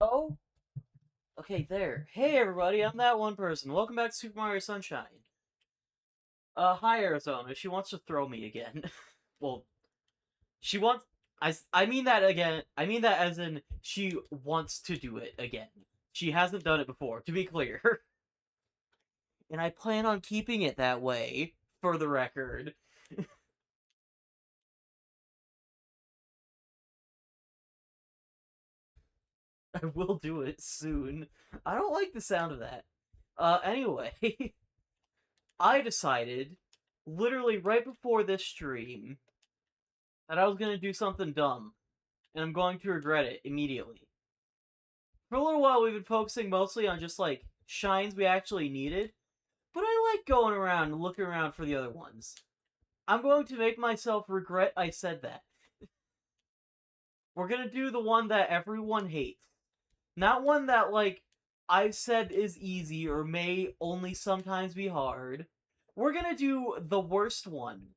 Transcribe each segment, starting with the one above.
Oh, okay, there. Hey, everybody, I'm that one person. Welcome back to Super Mario Sunshine. Hi, Arizona. She wants to throw me again. Well, she wants. I mean that again. I mean that as in she wants to do it again. She hasn't done it before, to be clear. And I plan on keeping it that way, for the record. I will do it soon. I don't like the sound of that. Anyway, I decided, literally right before this stream, that I was gonna do something dumb, and I'm going to regret it immediately. For a little while, we've been focusing mostly on just like shines we actually needed, but I like going around and looking around for the other ones. I'm going to make myself regret I said that. We're gonna do the one that everyone hates, not one that like I've said is easy or may only sometimes be hard. We're gonna do the worst one.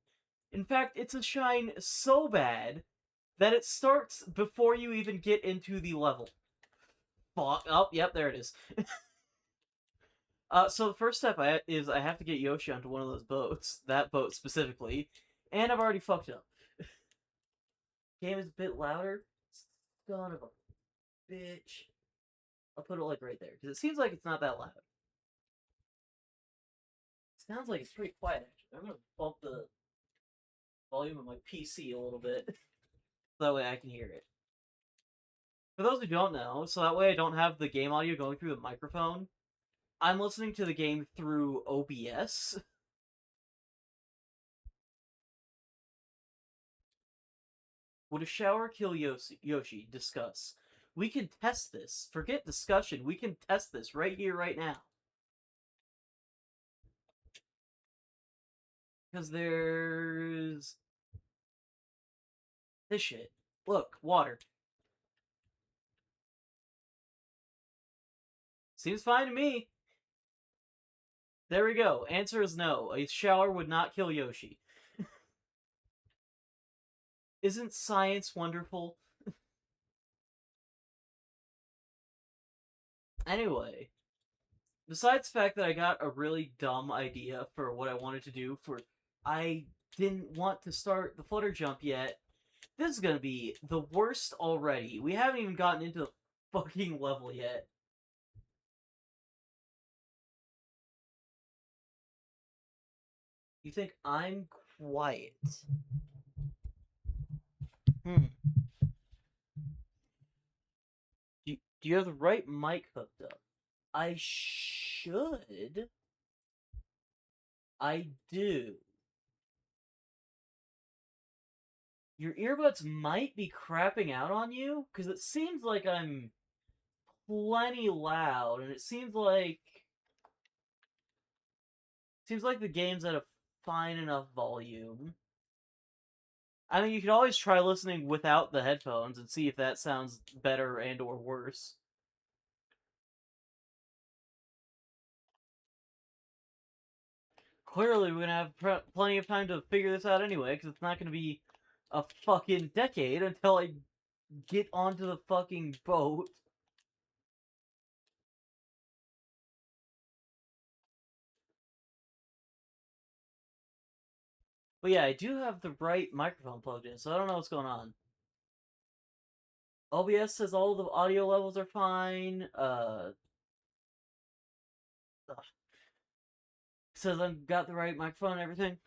In fact, it's a shine so bad that it starts before you even get into the level. Fuck. Oh, yep, there it is. So the first step is I have to get Yoshi onto one of those boats, that boat specifically, and I've already fucked up. Game is a bit louder. Son of a bitch. I'll put it like right there because it seems like it's not that loud. It sounds like it's pretty quiet. Actually, I'm gonna bump the volume of my PC a little bit so that way I can hear it. For those who don't know, so that way I don't have the game audio going through the microphone. I'm listening to the game through OBS. Would a shower kill Yoshi? Discuss. We can test this. Forget discussion. We can test this right here, right now. Because there's this shit. Look, water. Seems fine to me. There we go. Answer is no. A shower would not kill Yoshi. Isn't science wonderful? Anyway, besides the fact that I got a really dumb idea for what I wanted to do for I didn't want to start the flutter jump yet. This is gonna be the worst already. We haven't even gotten into the fucking level yet. You think I'm quiet? Hmm. Do you have the right mic hooked up? I should. I do. Your earbuds might be crapping out on you because it seems like I'm plenty loud, and it seems like the game's at a fine enough volume. I mean, you could always try listening without the headphones and see if that sounds better and or worse. Clearly, we're gonna have plenty of time to figure this out anyway, because it's not gonna be a fucking decade until I get onto the fucking boat. But yeah, I do have the right microphone plugged in, so I don't know what's going on. OBS says all the audio levels are fine. Says I've got the right microphone and everything.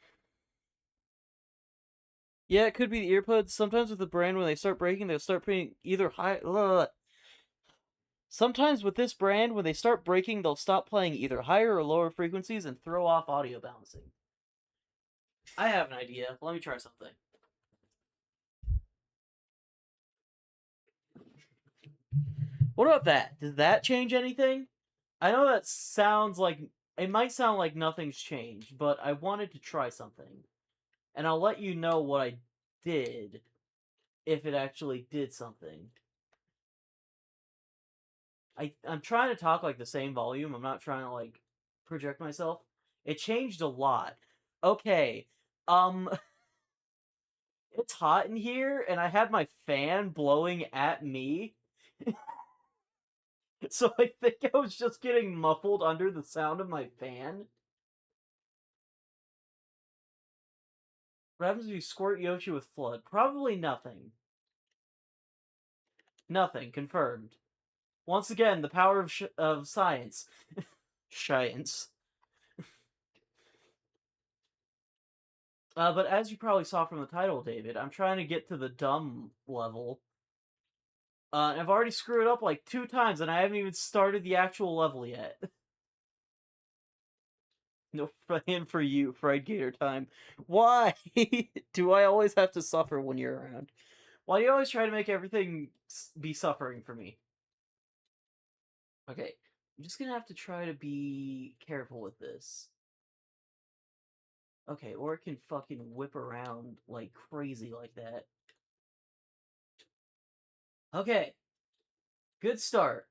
Yeah, it could be the earbuds. Sometimes with the brand, when they start breaking, they'll start putting either high. Sometimes with this brand, when they start breaking, they'll stop playing either higher or lower frequencies and throw off audio balancing. I have an idea. Let me try something. What about that? Does that change anything? I know that sounds like it might sound like nothing's changed, but I wanted to try something. And I'll let you know what I did if it actually did something. I'm trying to talk like the same volume. I'm not trying to like project myself. It changed a lot. Okay. Um it's hot in here and I had my fan blowing at me. So I think I was just getting muffled under the sound of my fan. What happens if you squirt Yoshi with Flood? Probably nothing. Nothing. Confirmed. Once again, the power of science. Science. But as you probably saw from the title, David, I'm trying to get to the dumb level. And I've already screwed up like 2 times, and I haven't even started the actual level yet. No plan for you, Fried Gator time. Why do I always have to suffer when you're around? Why do you always try to make everything be suffering for me? Okay, I'm just gonna have to try to be careful with this. Okay, or it can fucking whip around like crazy like that. Okay, good start.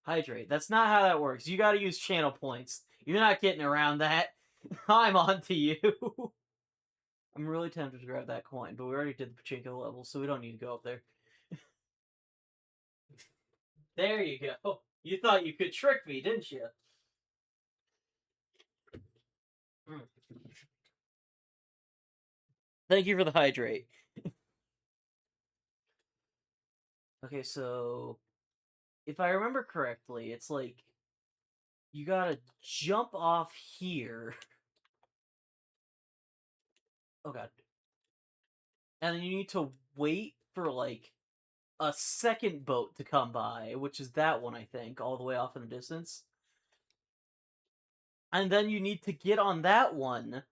Hydrate. That's not how that works. You gotta use channel points. You're not getting around that. I'm on to you. I'm really tempted to grab that coin, but we already did the Pachinko level, so we don't need to go up there. There you go. You thought you could trick me, didn't you? Mm. Thank you for the hydrate. Okay, so if I remember correctly, it's like you gotta jump off here. Oh god. And then you need to wait for like a second boat to come by, which is that one, I think, all the way off in the distance. And then you need to get on that one,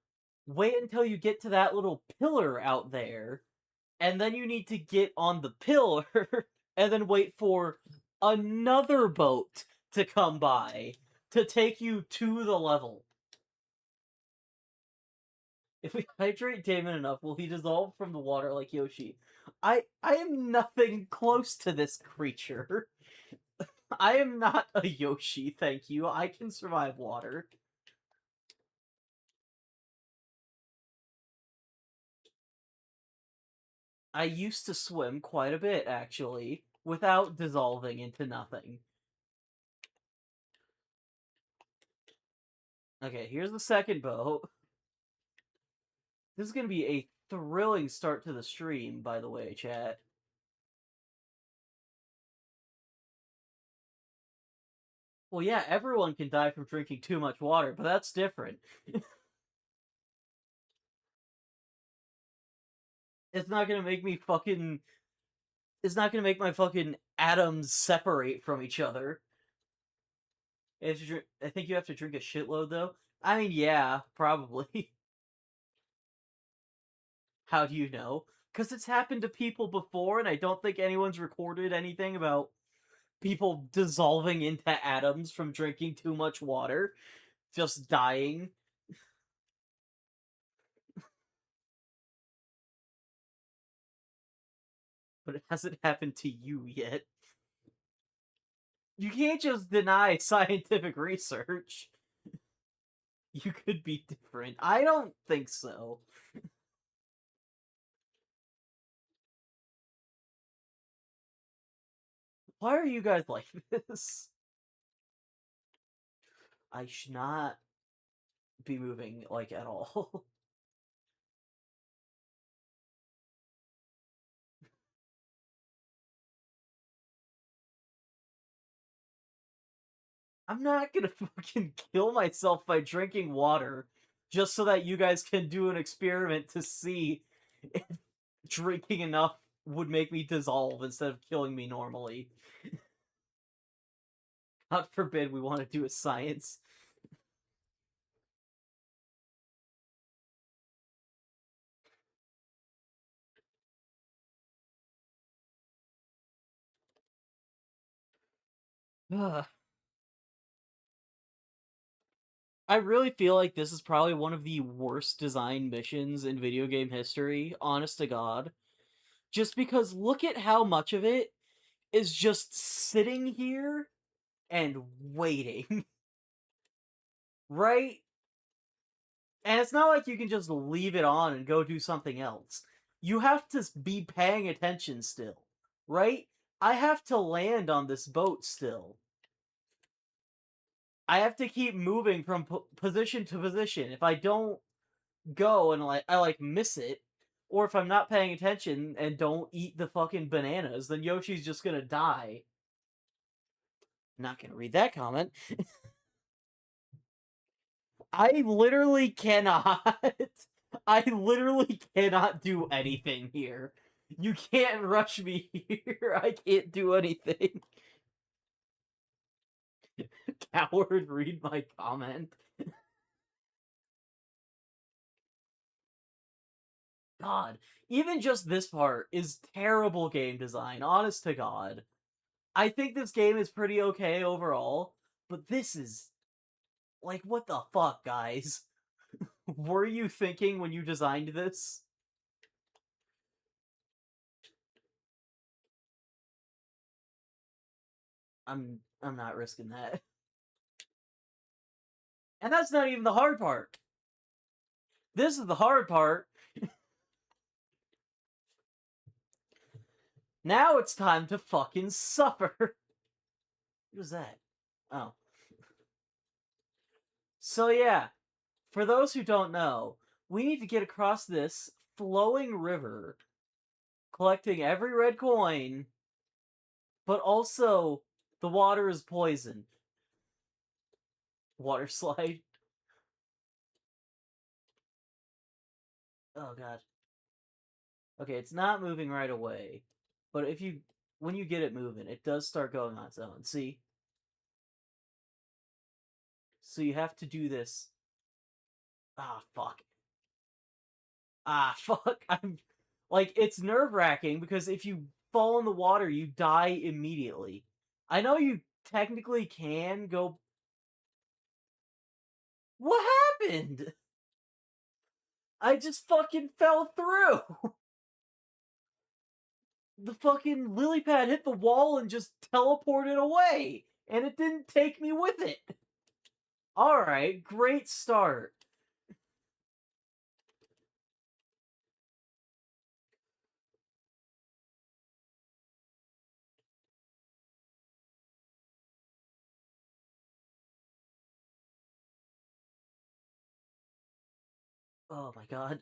wait until you get to that little pillar out there, and then you need to get on the pillar, and then wait for another boat to come by to take you to the level. If we hydrate Damon enough, will he dissolve from the water like Yoshi? I am nothing close to this creature. I am not a Yoshi, thank you. I can survive water. I used to swim quite a bit, actually, without dissolving into nothing. Okay, here's the second boat. This is gonna be a thrilling start to the stream, by the way, chat. Well, yeah, everyone can die from drinking too much water, but that's different. It's not gonna make me fucking... It's not gonna make my fucking atoms separate from each other. I think you have to drink a shitload, though. I mean, yeah, probably. How do you know? Because it's happened to people before, and I don't think anyone's recorded anything about people dissolving into atoms from drinking too much water, just dying. But it hasn't happened to you yet. You can't just deny scientific research. You could be different. I don't think so. Why are you guys like this? I should not be moving, like, at all. I'm not gonna fucking kill myself by drinking water just so that you guys can do an experiment to see if drinking enough would make me dissolve instead of killing me normally. God forbid we want to do a science. Ugh. I really feel like this is probably one of the worst design missions in video game history, honest to God. Just because look at how much of it is just sitting here and waiting, right? And it's not like you can just leave it on and go do something else. You have to be paying attention still, right? I have to land on this boat still. I have to keep moving from position to position. If I don't go and I miss it, or if I'm not paying attention and don't eat the fucking bananas, then Yoshi's just gonna die. Not gonna read that comment. I literally cannot. I literally cannot do anything here. You can't rush me here. I can't do anything. Coward, read my comment. God, even just this part is terrible game design, honest to God. I think this game is pretty okay overall, but this is like, what the fuck, guys? Were you thinking when you designed this? I'm not risking that. And that's not even the hard part. This is the hard part. Now it's time to fucking suffer. What was that? Oh. So yeah, for those who don't know, we need to get across this flowing river, collecting every red coin, but also the water is poison. Water slide. Oh god. Okay, it's not moving right away, but when you get it moving, it does start going on its own. See? So you have to do this. Ah, fuck. Ah, fuck. I'm like, it's nerve-wracking because if you fall in the water, you die immediately. I know you technically can go. What happened? I just fucking fell through. The fucking lily pad hit the wall and just teleported away, and it didn't take me with it. Alright, great start. Oh my god.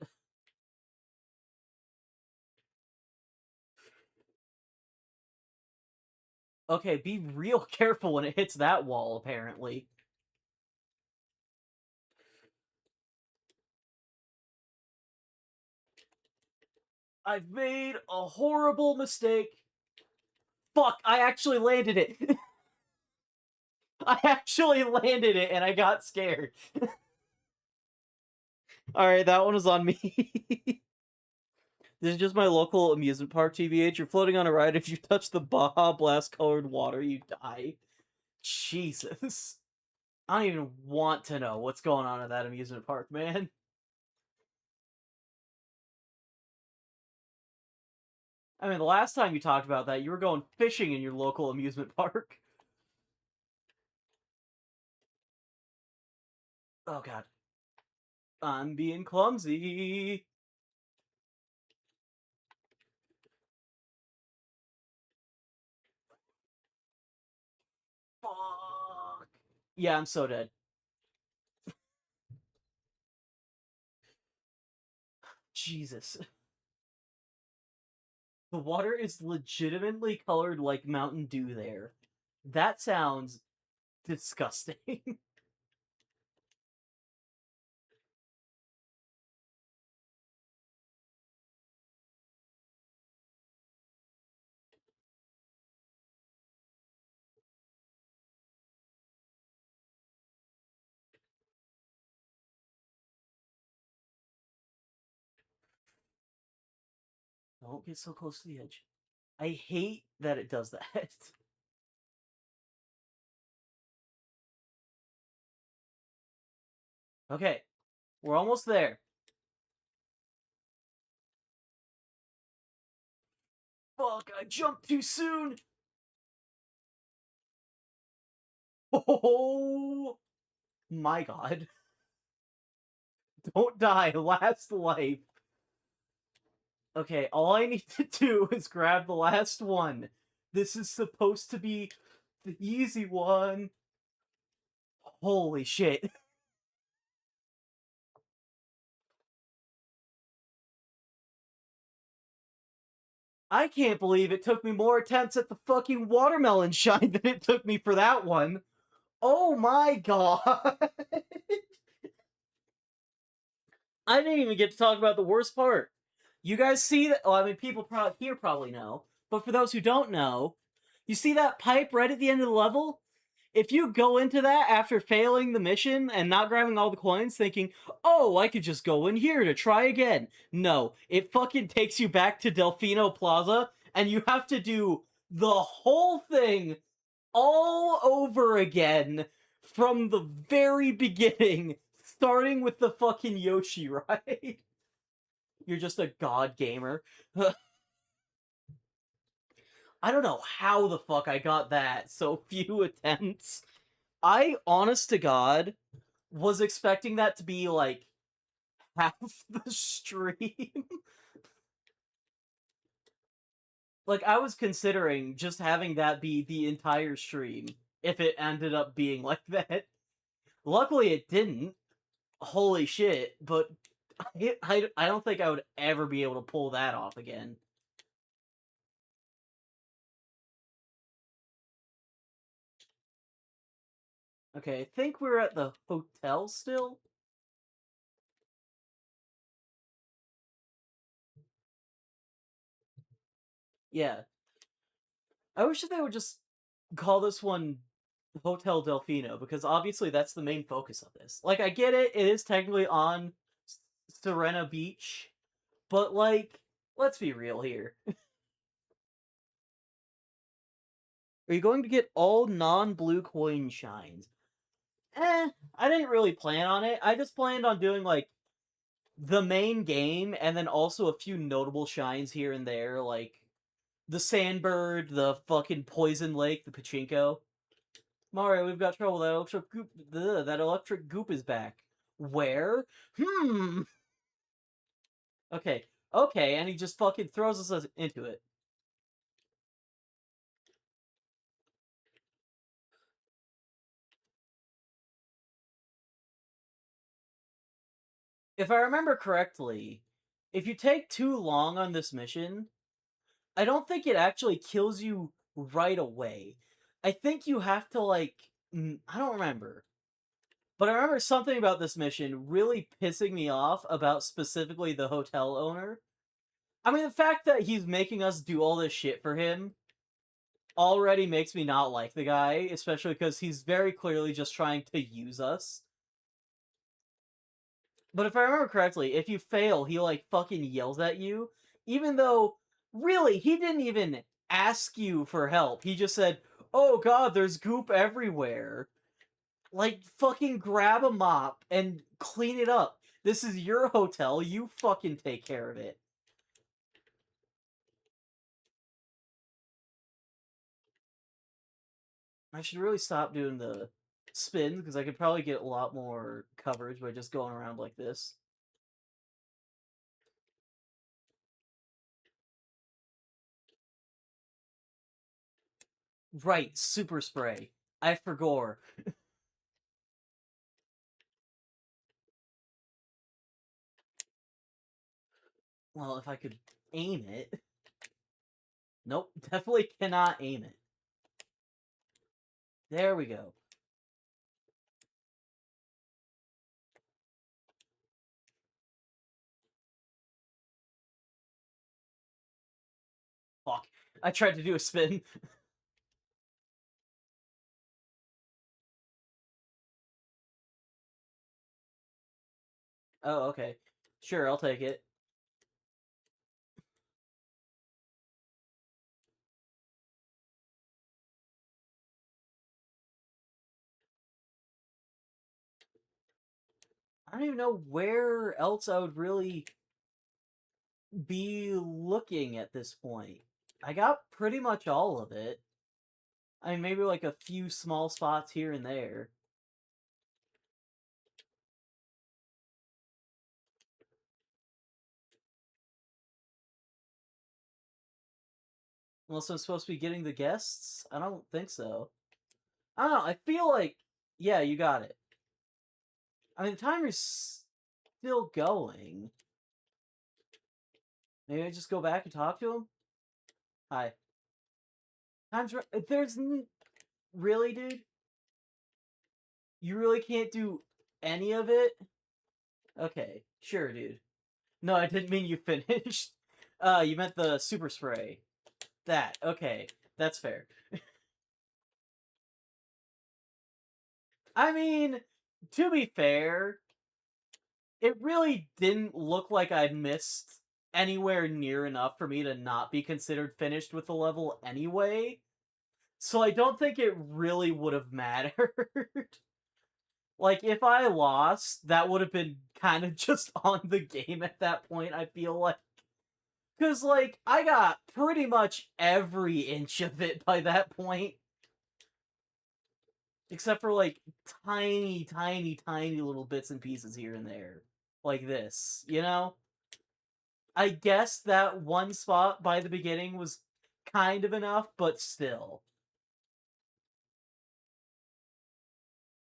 Okay, be real careful when it hits that wall, apparently. I've made a horrible mistake. Fuck, I actually landed it. I actually landed it and I got scared. Alright, that one was on me. This is just my local amusement park, TBH. You're floating on a ride. If you touch the Baja Blast colored water, you die. Jesus. I don't even want to know what's going on at that amusement park, man. I mean, the last time you talked about that, you were going fishing in your local amusement park. Oh, God. I'm being clumsy. Fuck. Yeah, I'm so dead. Jesus. The water is legitimately colored like Mountain Dew there. That sounds disgusting. Don't get so close to the edge. I hate that it does that. Okay, we're almost there. Fuck, I jumped too soon! Oh my god. Don't die, last life. Okay, all I need to do is grab the last one. This is supposed to be the easy one. Holy shit. I can't believe it took me more attempts at the fucking watermelon shine than it took me for that one. Oh my god. I didn't even get to talk about the worst part. You guys see that? Oh, I mean, people here probably know, but for those who don't know, you see that pipe right at the end of the level? If you go into that after failing the mission and not grabbing all the coins, thinking, oh, I could just go in here to try again. No, it fucking takes you back to Delfino Plaza, and you have to do the whole thing all over again from the very beginning, starting with the fucking Yoshi ride. You're just a god gamer. I don't know how the fuck I got that so few attempts. I, honest to God, was expecting that to be like half the stream. Like, I was considering just having that be the entire stream if it ended up being like that. Luckily, it didn't. Holy shit, but I don't think I would ever be able to pull that off again. Okay, I think we're at the hotel still. Yeah. I wish that they would just call this one Hotel Delfino, because obviously that's the main focus of this. Like, I get it, it is technically on Serena Beach, but, like, let's be real here. Are you going to get all non-blue coin shines? I didn't really plan on it. I just planned on doing, like, the main game, and then also a few notable shines here and there, like the Sandbird, the fucking Poison Lake, the Pachinko. Mario, we've got trouble. That electric goop. That electric goop is back. Where? Hmm. Okay. Okay, and he just fucking throws us into it. If I remember correctly, if you take too long on this mission, I don't think it actually kills you right away. I think you have to, like, I don't remember. But I remember something about this mission really pissing me off about specifically the hotel owner. I mean, the fact that he's making us do all this shit for him already makes me not like the guy, especially because he's very clearly just trying to use us. But if I remember correctly, if you fail, he, like, fucking yells at you, even though, really, he didn't even ask you for help. He just said, oh god, there's goop everywhere. Like, fucking grab a mop and clean it up. This is your hotel, you fucking take care of it. I should really stop doing the spins, because I could probably get a lot more coverage by just going around like this. Right, super spray. I forgot. Well, if I could aim it. Nope, definitely cannot aim it. There we go. Fuck. I tried to do a spin. Oh, okay. Sure, I'll take it. I don't even know where else I would really be looking at this point. I got pretty much all of it. I mean, maybe like a few small spots here and there. Unless I'm supposed to be getting the guests? I don't think so. I don't know, I feel like Yeah, you got it. I mean, the timer's still going. Maybe I just go back and talk to him? Hi. There's... Really, dude? You really can't do any of it? Okay, sure, dude. No, I didn't mean you finished. You meant the super spray. That, okay. That's fair. I mean, to be fair, it really didn't look like I missed anywhere near enough for me to not be considered finished with the level anyway. So I don't think it really would have mattered. Like, if I lost, that would have been kind of just on the game at that point, I feel like. Because, like, I got pretty much every inch of it by that point. Except for, like, tiny, tiny, tiny little bits and pieces here and there. Like this, you know? I guess that one spot by the beginning was kind of enough, but still.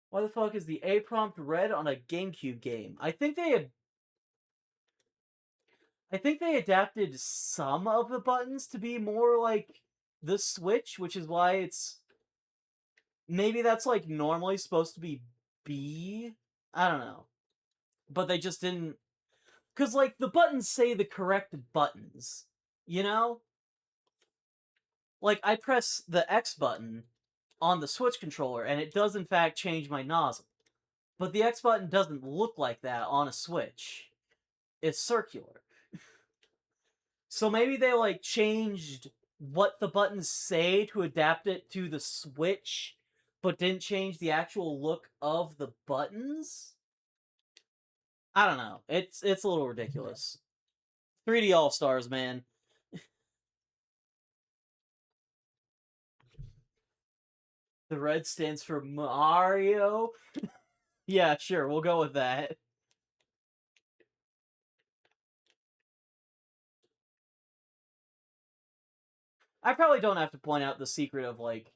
Why the fuck is the A prompt red on a GameCube game? I think they adapted some of the buttons to be more like the Switch, which is why it's... Maybe that's, like, normally supposed to be B? I don't know. But they just didn't... Because, like, the buttons say the correct buttons, you know? Like, I press the X button on the Switch controller, and it does, in fact, change my nozzle. But the X button doesn't look like that on a Switch. It's circular. So maybe they, like, changed what the buttons say to adapt it to the Switch, but didn't change the actual look of the buttons? I don't know. It's a little ridiculous. 3D All-Stars, man. The red stands for Mario? Yeah, sure, we'll go with that. I probably don't have to point out the secret of, like,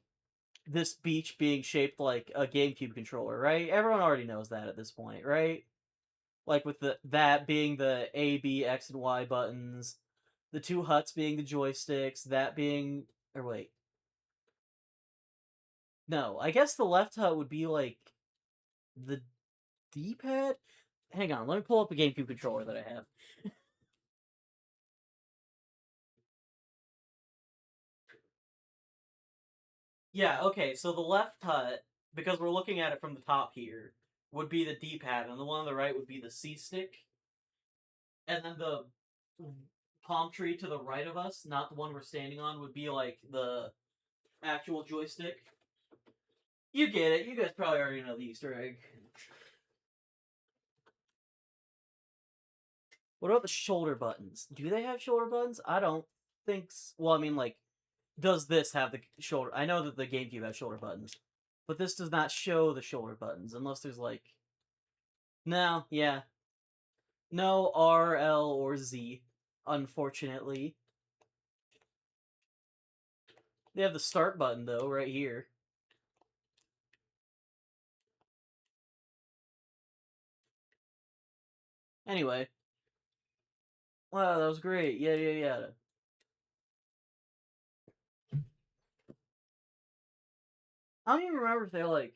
this beach being shaped like a GameCube controller, right? Everyone already knows that at this point, right? Like with that being the A, B, X, and Y buttons, the two huts being the joysticks, that being... Or wait. No, I guess the left hut would be like the D-pad? Hang on, let me pull up a GameCube controller that I have. Yeah, okay, so the left hut, because we're looking at it from the top here, would be the D-pad, and the one on the right would be the C-stick. And then the palm tree to the right of us, not the one we're standing on, would be like the actual joystick. You get it. You guys probably already know the Easter egg. What about the shoulder buttons? Do they have shoulder buttons? I don't think so. Well, I mean, like, does this have the shoulder? I know that the GameCube has shoulder buttons, but this does not show the shoulder buttons unless there's like... No, yeah. No R, L, or Z, unfortunately. They have the start button, though, right here. Anyway. Wow, that was great. Yeah, yeah, yeah. I don't even remember if they're like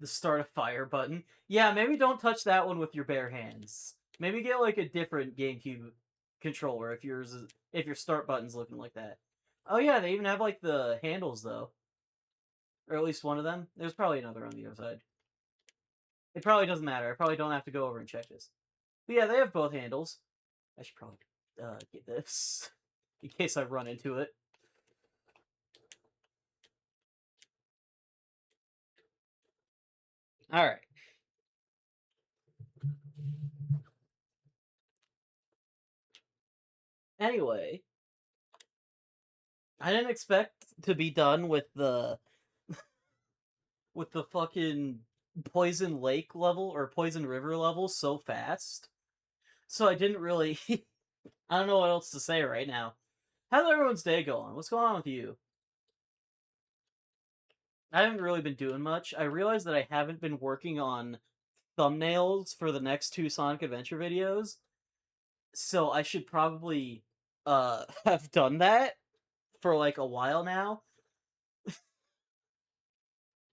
the start a fire button. Yeah, maybe don't touch that one with your bare hands. Maybe get like a different GameCube controller if your start button's looking like that. Oh yeah, they even have like the handles though, or at least one of them. There's probably another on the other side. It probably doesn't matter. I probably don't have to go over and check this. But yeah, they have both handles. I should probably get this in case I run into it. All right. Anyway, I didn't expect to be done with the fucking Poison Lake level or Poison River level so fast. So I didn't really I don't know what else to say right now. How's everyone's day going? What's going on with you? I haven't really been doing much. I realized that I haven't been working on thumbnails for the next two Sonic Adventure videos, so I should probably have done that for like a while now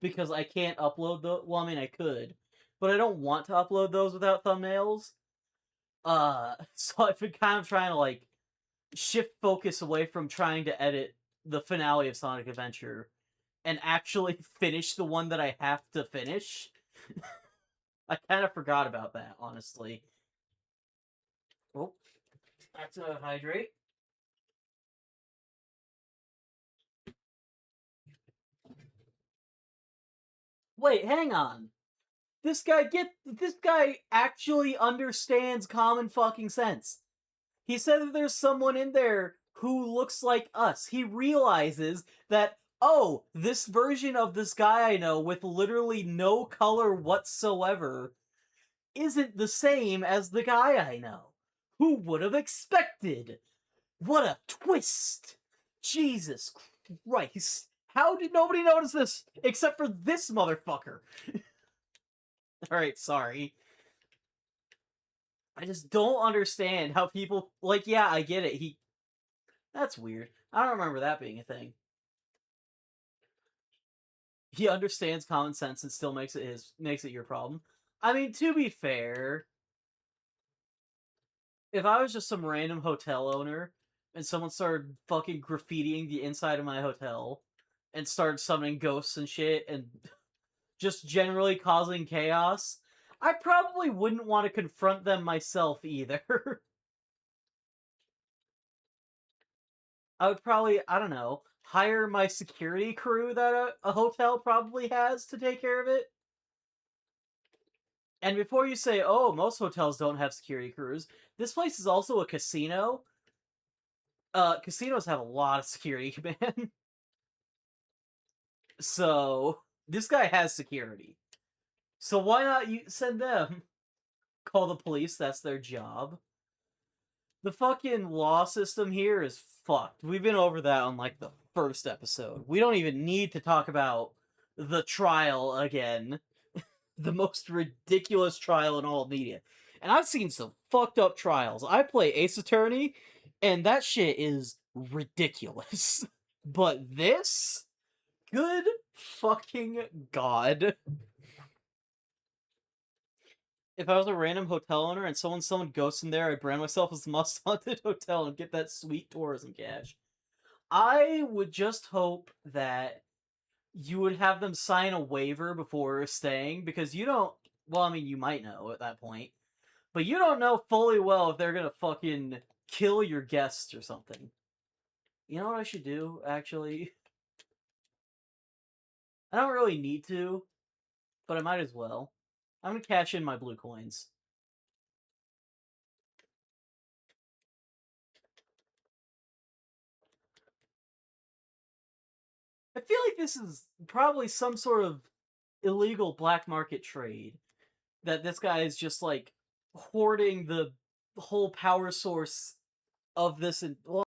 because I can't upload the well, I mean I could, but I don't want to upload those without thumbnails. So I've been kind of trying to like shift focus away from trying to edit the finale of Sonic Adventure and actually finish the one that I have to finish. I kind of forgot about that, honestly. Oh, back to hydrate. Wait, hang on. This guy actually understands common fucking sense. He said that there's someone in there who looks like us. He realizes that, oh, this version of this guy I know with literally no color whatsoever isn't the same as the guy I know. Who would have expected? What a twist! Jesus Christ. How did nobody notice this except for this motherfucker? Alright, sorry. I just don't understand how people like yeah, I get it. That's weird. I don't remember that being a thing. He understands common sense and still makes it your problem. I mean, to be fair, if I was just some random hotel owner and someone started fucking graffitiing the inside of my hotel and started summoning ghosts and shit and just generally causing chaos, I probably wouldn't want to confront them myself either. I would probably, I don't know, hire my security crew that a hotel probably has to take care of it. And before you say, oh, most hotels don't have security crews, this place is also a casino. Casinos have a lot of security, man. So, this guy has security. So why not you send them? Call the police, that's their job. The fucking law system here is fucked. We've been over that on like the first episode. We don't even need to talk about the trial again. The most ridiculous trial in all of media. And I've seen some fucked up trials. I play Ace Attorney, and that shit is ridiculous. But this? Good fucking god. If I was a random hotel owner and someone summoned ghosts in there, I'd brand myself as the most haunted hotel and get that sweet tourism cash. I would just hope that you would have them sign a waiver before staying because you don't. Well, I mean, you might know at that point, but you don't know fully well if they're gonna fucking kill your guests or something. You know what I should do, actually? I don't really need to, but I might as well. I'm gonna cash in my blue coins. I feel like this is probably some sort of illegal black market trade that this guy is just like hoarding the whole power source of this and well,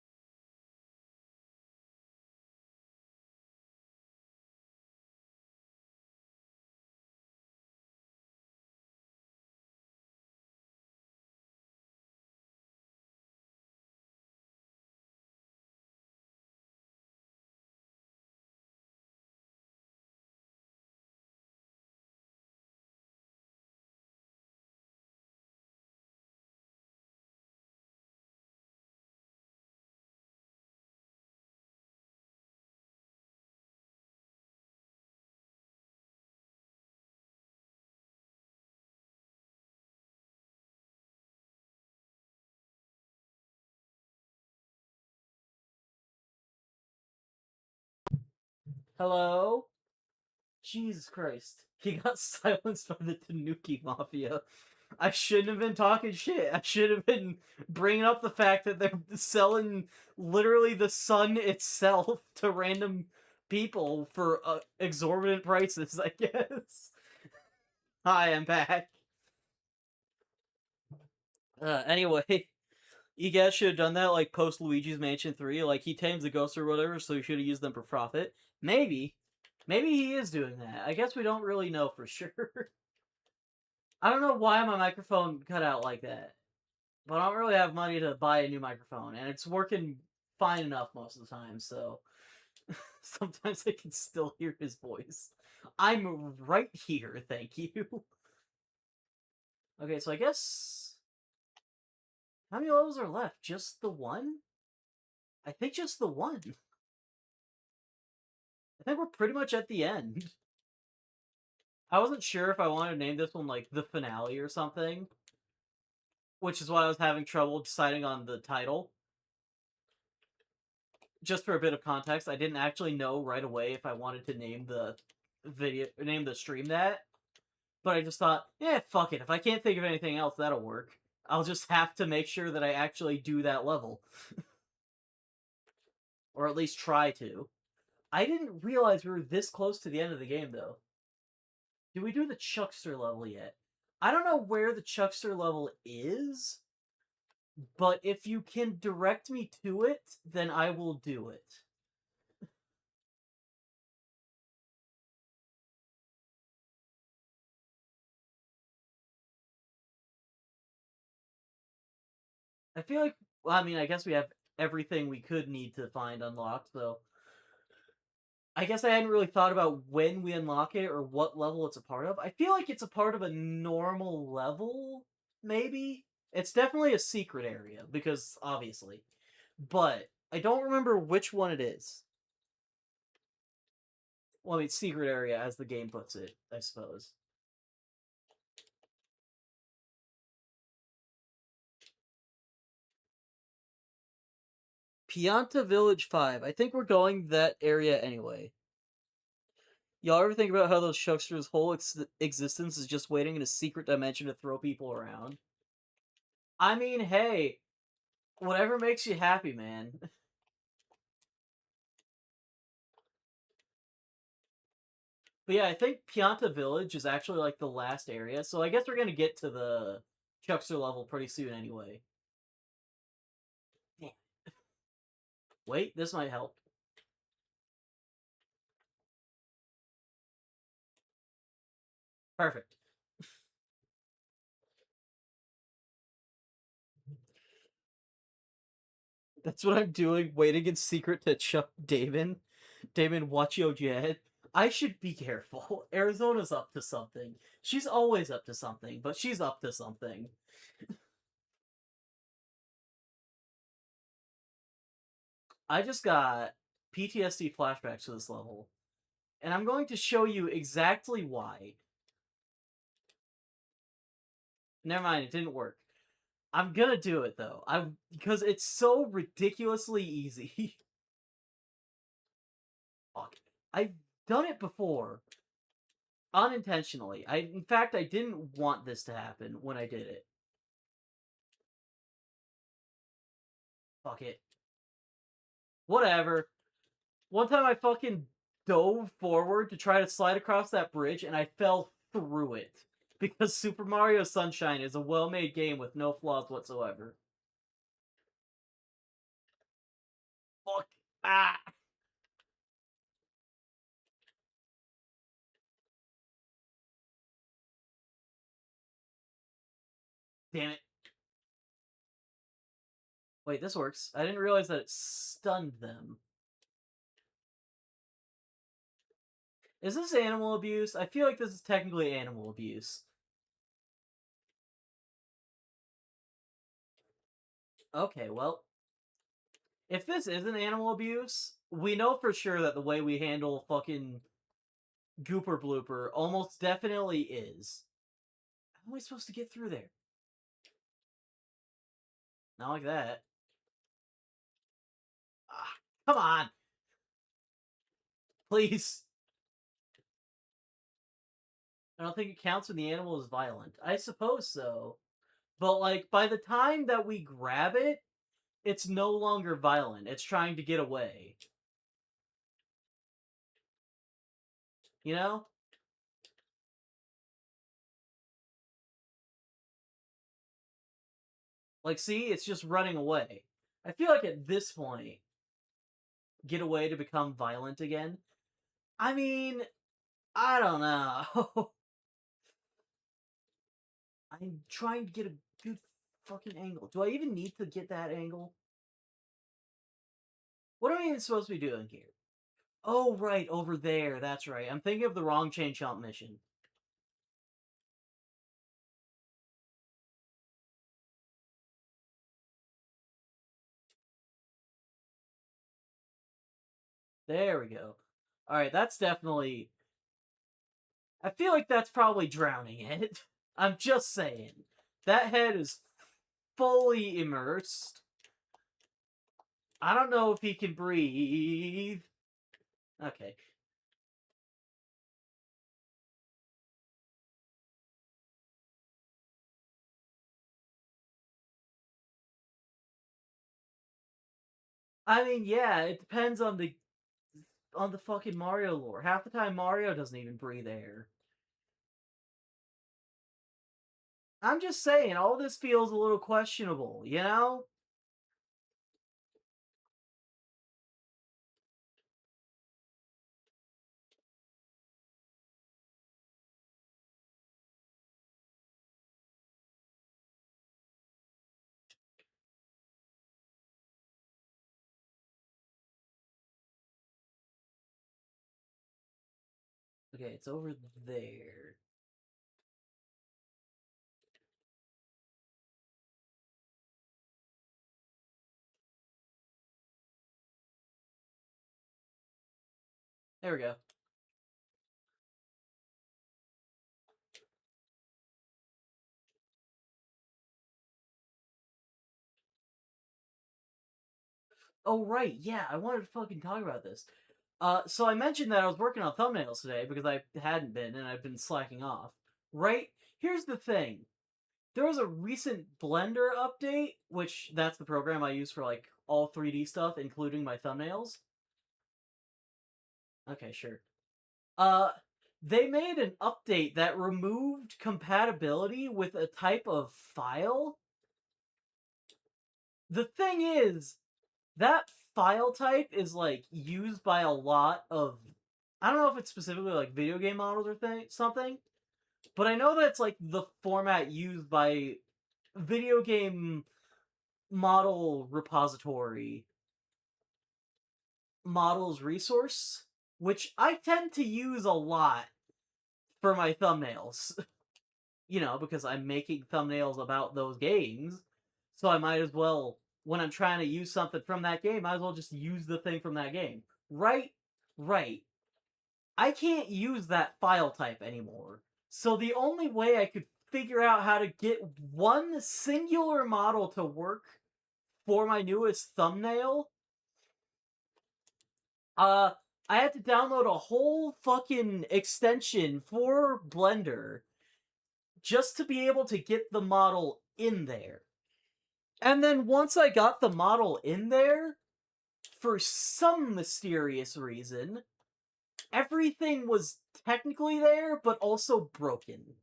hello? Jesus Christ. He got silenced by the Tanuki Mafia. I shouldn't have been talking shit. I should have been bringing up the fact that they're selling literally the sun itself to random people for exorbitant prices, I guess. Hi, I'm back. Anyway, you guys should have done that like post Luigi's Mansion 3. Like, he tames the ghosts or whatever, so you should have used them for profit. Maybe. Maybe he is doing that. I guess we don't really know for sure. I don't know why my microphone cut out like that, but I don't really have money to buy a new microphone, and it's working fine enough most of the time, so sometimes I can still hear his voice. I'm right here, thank you. Okay, so I guess... How many levels are left? Just the one? I think just the one. I think we're pretty much at the end. I wasn't sure if I wanted to name this one, like, the finale or something, which is why I was having trouble deciding on the title. Just for a bit of context, I didn't actually know right away if I wanted to name the stream that, but I just thought, yeah, fuck it. If I can't think of anything else, that'll work. I'll just have to make sure that I actually do that level. Or at least try to. I didn't realize we were this close to the end of the game, though. Did we do the Chuckster level yet? I don't know where the Chuckster level is, but if you can direct me to it, then I will do it. I feel like, well, I mean, I guess we have everything we could need to find unlocked, so I guess I hadn't really thought about when we unlock it or what level it's a part of. I feel like it's a part of a normal level, maybe. It's definitely a secret area, because obviously. But I don't remember which one it is. Well, I mean, secret area, as the game puts it, I suppose. Pianta Village 5. I think we're going that area anyway. Y'all ever think about how those Chucksters' whole existence is just waiting in a secret dimension to throw people around? I mean, hey, whatever makes you happy, man. But yeah, I think Pianta Village is actually like the last area, so I guess we're gonna get to the Chuckster level pretty soon anyway. Wait, this might help. Perfect. That's what I'm doing, waiting in secret to chuck Damon. Damon, watch your jet. I should be careful. Arizona's up to something. She's always up to something, but she's up to something. I just got PTSD flashbacks to this level, and I'm going to show you exactly why. Never mind, it didn't work. I'm gonna do it though. Because it's so ridiculously easy. Fuck. I've done it before. Unintentionally. In fact, I didn't want this to happen when I did it. Fuck it. Whatever. One time I fucking dove forward to try to slide across that bridge and I fell through it. Because Super Mario Sunshine is a well-made game with no flaws whatsoever. Fuck. Ah. Damn it. Wait, this works. I didn't realize that it stunned them. Is this animal abuse? I feel like this is technically animal abuse. Okay, well, if this isn't animal abuse, we know for sure that the way we handle fucking Gooper Blooper almost definitely is. How am I supposed to get through there? Not like that. Ah, come on! Please! I don't think it counts when the animal is violent. I suppose so. But, like, by the time that we grab it, it's no longer violent. It's trying to get away. You know? Like, see? It's just running away. I feel like at this point, get away to become violent again. I mean, I don't know. I'm trying to get a good fucking angle. Do I even need to get that angle? What am I even supposed to be doing here? Oh, right, over there. That's right. I'm thinking of the wrong chain chomp mission. There we go. Alright, that's definitely... I feel like that's probably drowning it. I'm just saying. That head is fully immersed. I don't know if he can breathe. Okay. I mean, yeah, it depends on the fucking Mario lore. Half the time Mario doesn't even breathe air. I'm just saying, all this feels a little questionable, you know? Okay, it's over there. There we go. Oh, right, yeah, I wanted to fucking talk about this. So I mentioned that I was working on thumbnails today because I hadn't been and I've been slacking off. Right? Here's the thing. There was a recent Blender update, which that's the program I use for like all 3D stuff, including my thumbnails. Okay, sure. Uh, they made an update that removed compatibility with a type of file. The thing is, that file type is like used by a lot of I don't know if it's specifically like video game models or something, but I know that it's like the format used by video game model repository models resource, which I tend to use a lot for my thumbnails. Because I'm making thumbnails about those games, so I might as well, when I'm trying to use something from that game, might as well just use the thing from that game. Right? Right. I can't use that file type anymore. So the only way I could figure out how to get one singular model to work for my newest thumbnail, uh, I had to download a whole fucking extension for Blender just to be able to get the model in there. And then once I got the model in there, for some mysterious reason, everything was technically there, but also broken.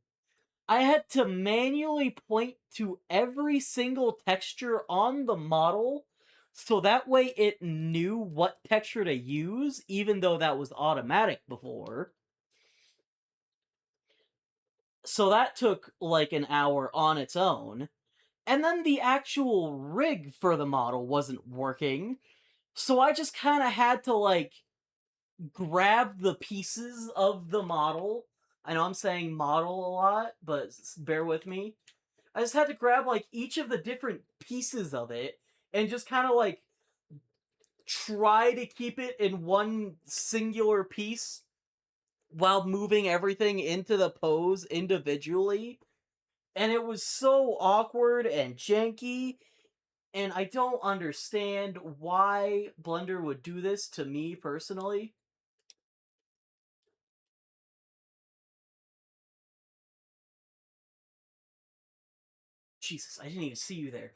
I had to manually point to every single texture on the model so that way it knew what texture to use, even though that was automatic before. So that took like an hour on its own. And then the actual rig for the model wasn't working. So I just kind of had to like grab the pieces of the model. I know I'm saying model a lot, but bear with me. I just had to grab like each of the different pieces of it and just kind of like try to keep it in one singular piece while moving everything into the pose individually. And it was so awkward and janky, and I don't understand why Blender would do this to me personally. Jesus, I didn't even see you there.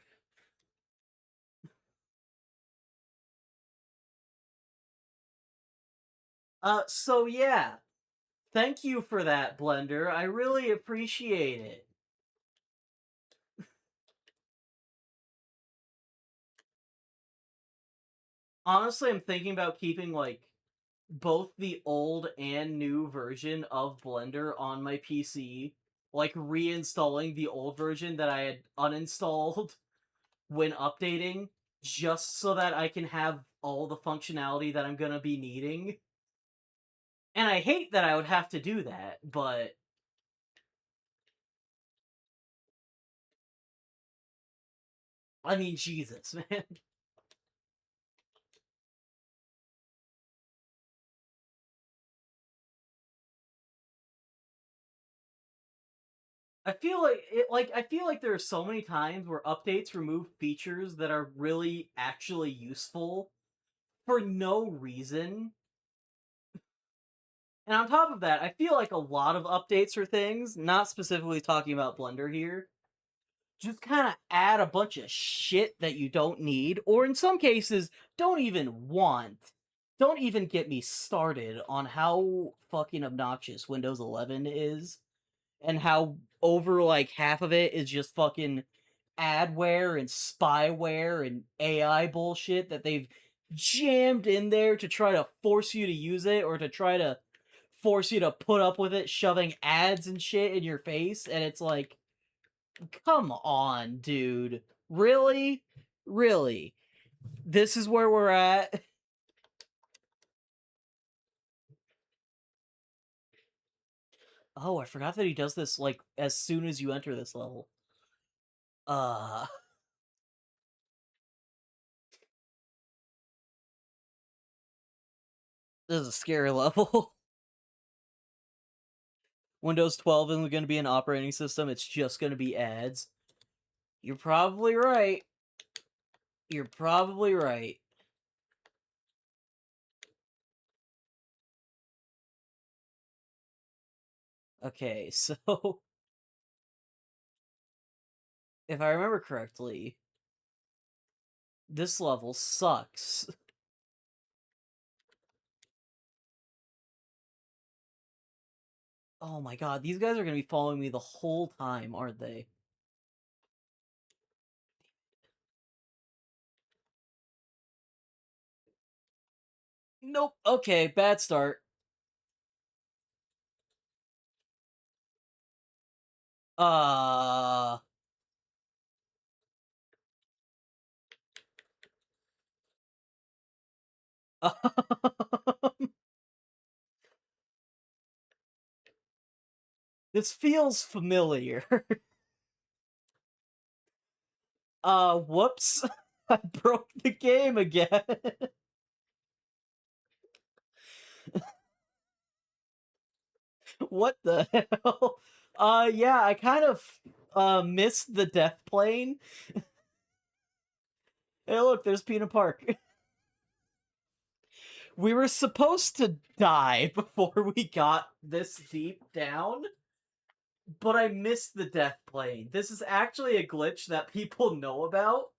So yeah. Thank you for that, Blender. I really appreciate it. Honestly, I'm thinking about keeping, like, both the old and new version of Blender on my PC, like reinstalling the old version that I had uninstalled when updating, just so that I can have all the functionality that I'm gonna be needing. And I hate that I would have to do that, but I mean, Jesus, man. I feel like there are so many times where updates remove features that are really actually useful for no reason. And on top of that, I feel like a lot of updates for things, not specifically talking about Blender here, just kind of add a bunch of shit that you don't need, or in some cases, don't even want. Don't even get me started on how fucking obnoxious Windows 11 is, and how over like half of it is just fucking adware and spyware and AI bullshit that they've jammed in there to try to force you to use it or to try to force you to put up with it, shoving ads and shit in your face. And it's like, come on, dude. Really? Really? This is where we're at? Oh, I forgot that he does this, like, as soon as you enter this level. Uh, this is a scary level. Windows 12 isn't going to be an operating system, it's just going to be ads. You're probably right. You're probably right. Okay, so if I remember correctly, this level sucks. Oh my god, these guys are going to be following me the whole time, aren't they? Nope. Okay, bad start. Uh This feels familiar. Whoops. I broke the game again. What the hell? Yeah, I kind of missed the death plane. Hey, look, there's Peanut Park. We were supposed to die before we got this deep down, but I missed the death plane. This is actually a glitch that people know about.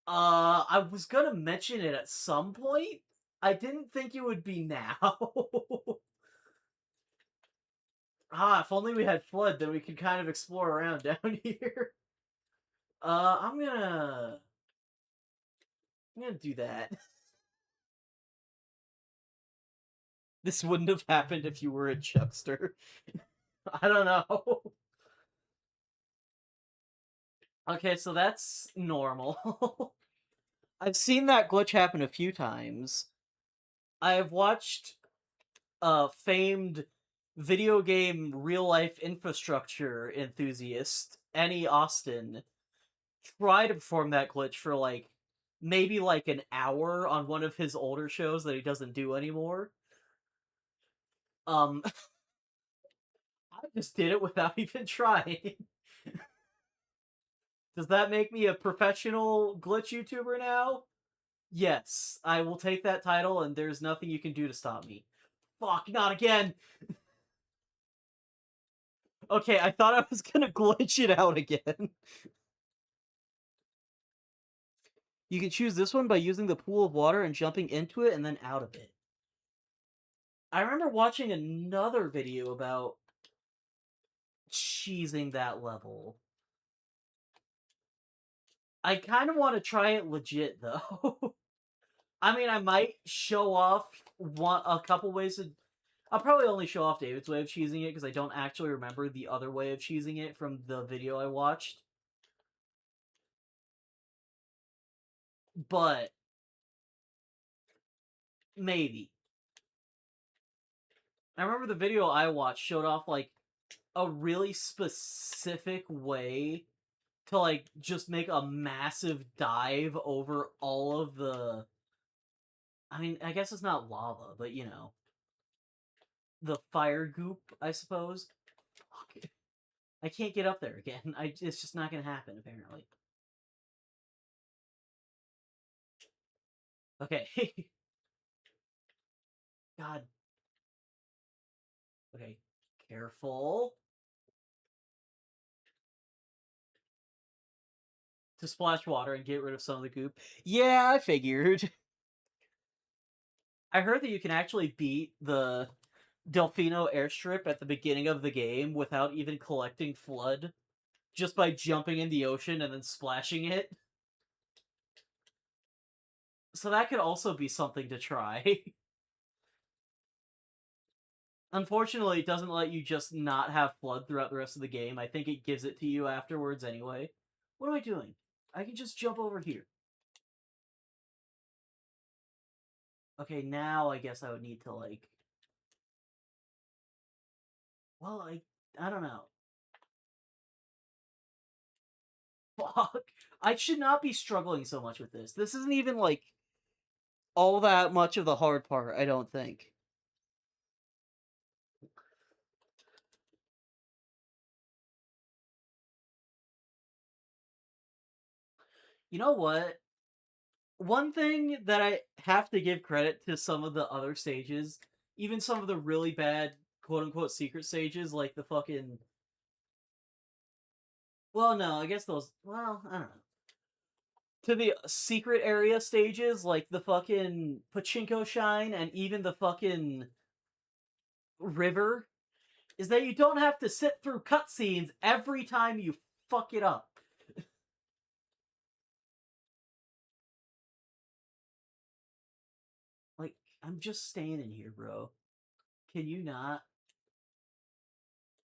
I was gonna mention it at some point. I didn't think it would be now. If only we had Flood, then we could kind of explore around down here. Uh, I'm gonna... I'm gonna do that. This wouldn't have happened if you were a Chuckster. I don't know. Okay, so that's normal. I've seen that glitch happen a few times. I've watched famed video game real life infrastructure enthusiast Annie Austin try to perform that glitch for like maybe like an hour on one of his older shows that he doesn't do anymore. Um I just did it without even trying. Does that make me a professional glitch YouTuber now? Yes, I will take that title and there's nothing you can do to stop me. Fuck, not again. Okay, I thought I was gonna glitch it out again. You can choose this one by using the pool of water and jumping into it and then out of it. I remember watching another video about cheesing that level. I kind of want to try it legit, though. I mean, I might show off a couple ways to. I'll probably only show off David's way of cheesing it because I don't actually remember the other way of cheesing it from the video I watched. But maybe. I remember the video I watched showed off like a really specific way to like just make a massive dive over all of the. I mean, I guess it's not lava, but you know, the fire goop, I suppose. Fuck. I can't get up there again. It's just not gonna happen, apparently. Okay. God. Okay. Careful. To splash water and get rid of some of the goop. Yeah, I figured. I heard that you can actually beat the Delfino airstrip at the beginning of the game without even collecting FLUDD, just by jumping in the ocean and then splashing it. So that could also be something to try. Unfortunately, it doesn't let you just not have FLUDD throughout the rest of the game. I think it gives it to you afterwards anyway. What am I doing? I can just jump over here. Okay, now I guess I would need to, like... Well, I don't know. Fuck. I should not be struggling so much with this. This isn't even, like, all that much of the hard part, I don't think. You know what? One thing that I have to give credit to some of the other stages, even some of the really bad quote-unquote secret stages, like the fucking... Well, no, I guess those... Well, I don't know. To the secret area stages, like the fucking Pachinko Shine and even the fucking river, is that you don't have to sit through cutscenes every time you fuck it up. Like, I'm just standing here, bro. Can you not?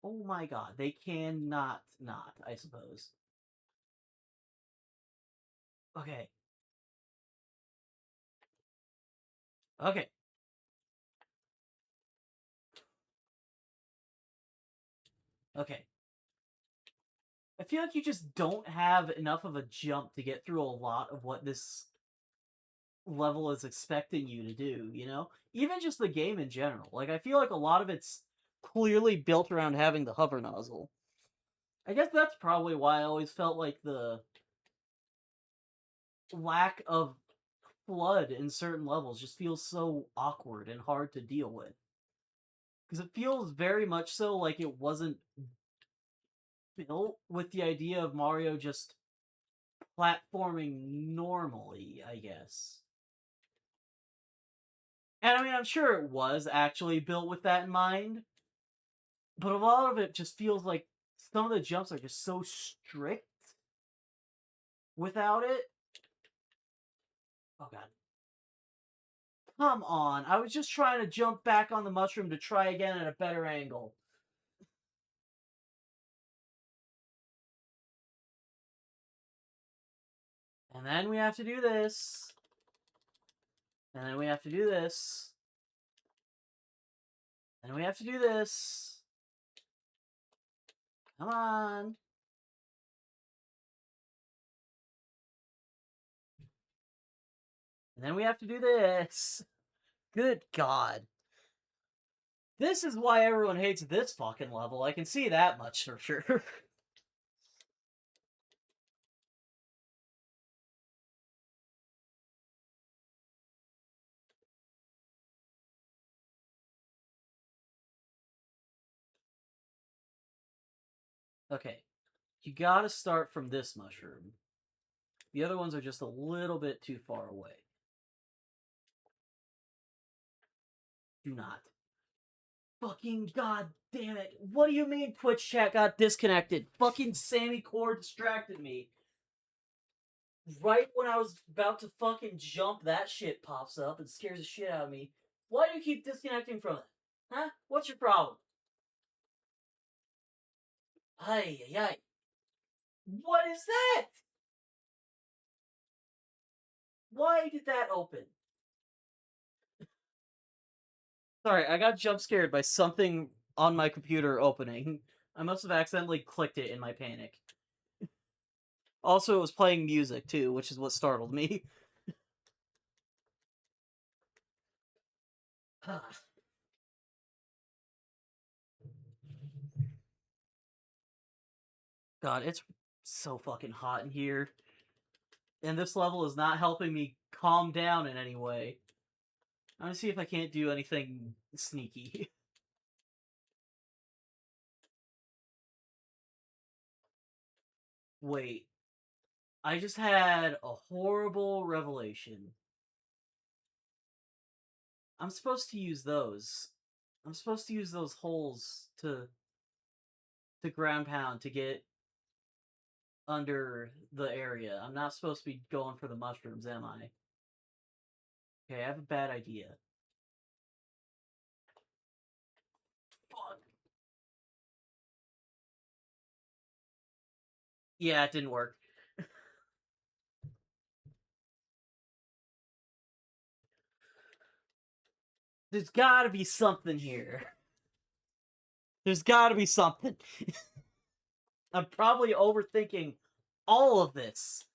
Oh my god, they cannot not, I suppose. Okay. Okay. Okay. I feel like you just don't have enough of a jump to get through a lot of what this level is expecting you to do, you know? Even just the game in general. Like, I feel like a lot of it's clearly built around having the hover nozzle. I guess that's probably why I always felt like the lack of FLUDD in certain levels just feels so awkward and hard to deal with. Because it feels very much so like it wasn't built with the idea of Mario just platforming normally, I guess. And I mean, I'm sure it was actually built with that in mind, but a lot of it just feels like some of the jumps are just so strict without it. Oh god. Come on. I was just trying to jump back on the mushroom to try again at a better angle. And then we have to do this. And then we have to do this. And we have to do this. Come on. And then we have to do this. Good god. This is why everyone hates this fucking level. I can see that much for sure. Okay. You gotta start from this mushroom. The other ones are just a little bit too far away. Do not. Fucking god damn it. What do you mean Twitch chat got disconnected? Fucking Sammy Core distracted me. Right when I was about to fucking jump, that shit pops up and scares the shit out of me. Why do you keep disconnecting from it? Huh? What's your problem? Ay, ay, ay. What is that? Why did that open? Sorry, I got jump scared by something on my computer opening. I must have accidentally clicked it in my panic. Also, it was playing music too, which is what startled me. God, it's so fucking hot in here. And this level is not helping me calm down in any way. I'm gonna see if I can't do anything sneaky. Wait. I just had a horrible revelation. I'm supposed to use those. I'm supposed to use those holes to ground pound to get under the area. I'm not supposed to be going for the mushrooms, am I? Okay, I have a bad idea. Fuck. Yeah, it didn't work. There's gotta be something here. There's gotta be something. I'm probably overthinking all of this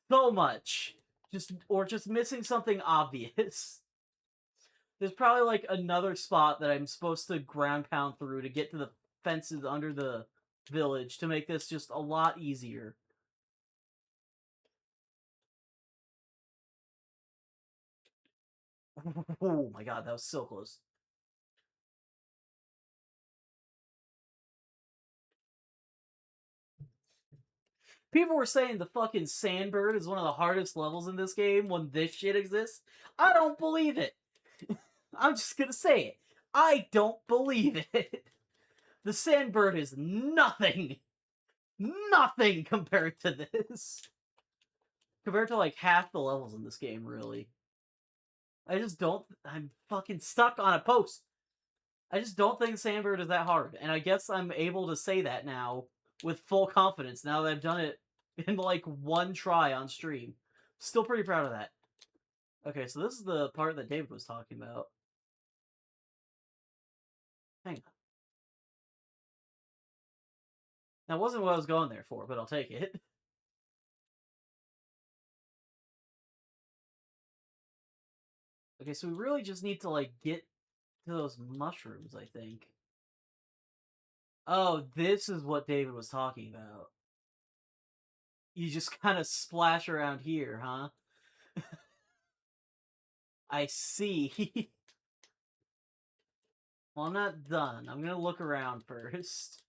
so much. Just missing something obvious. There's probably like another spot that I'm supposed to ground pound through to get to the fences under the village to make this just a lot easier. Oh my god, that was so close. People were saying the fucking Sandbird is one of the hardest levels in this game when this shit exists. I don't believe it. I'm just gonna say it. I don't believe it. The Sandbird is nothing. Nothing compared to this. Compared to like half the levels in this game, really. I just don't. I'm fucking stuck on a post. I just don't think Sandbird is that hard, and I guess I'm able to say that now with full confidence now that I've done it in like one try on stream. Still pretty proud of that. Okay, so this is the part that David was talking about. Hang on. That wasn't what I was going there for, but I'll take it. Okay, so we really just need to like get to those mushrooms, I think. Oh, this is what David was talking about. You just kind of splash around here, huh? I see. Well, I'm not done. I'm gonna look around first.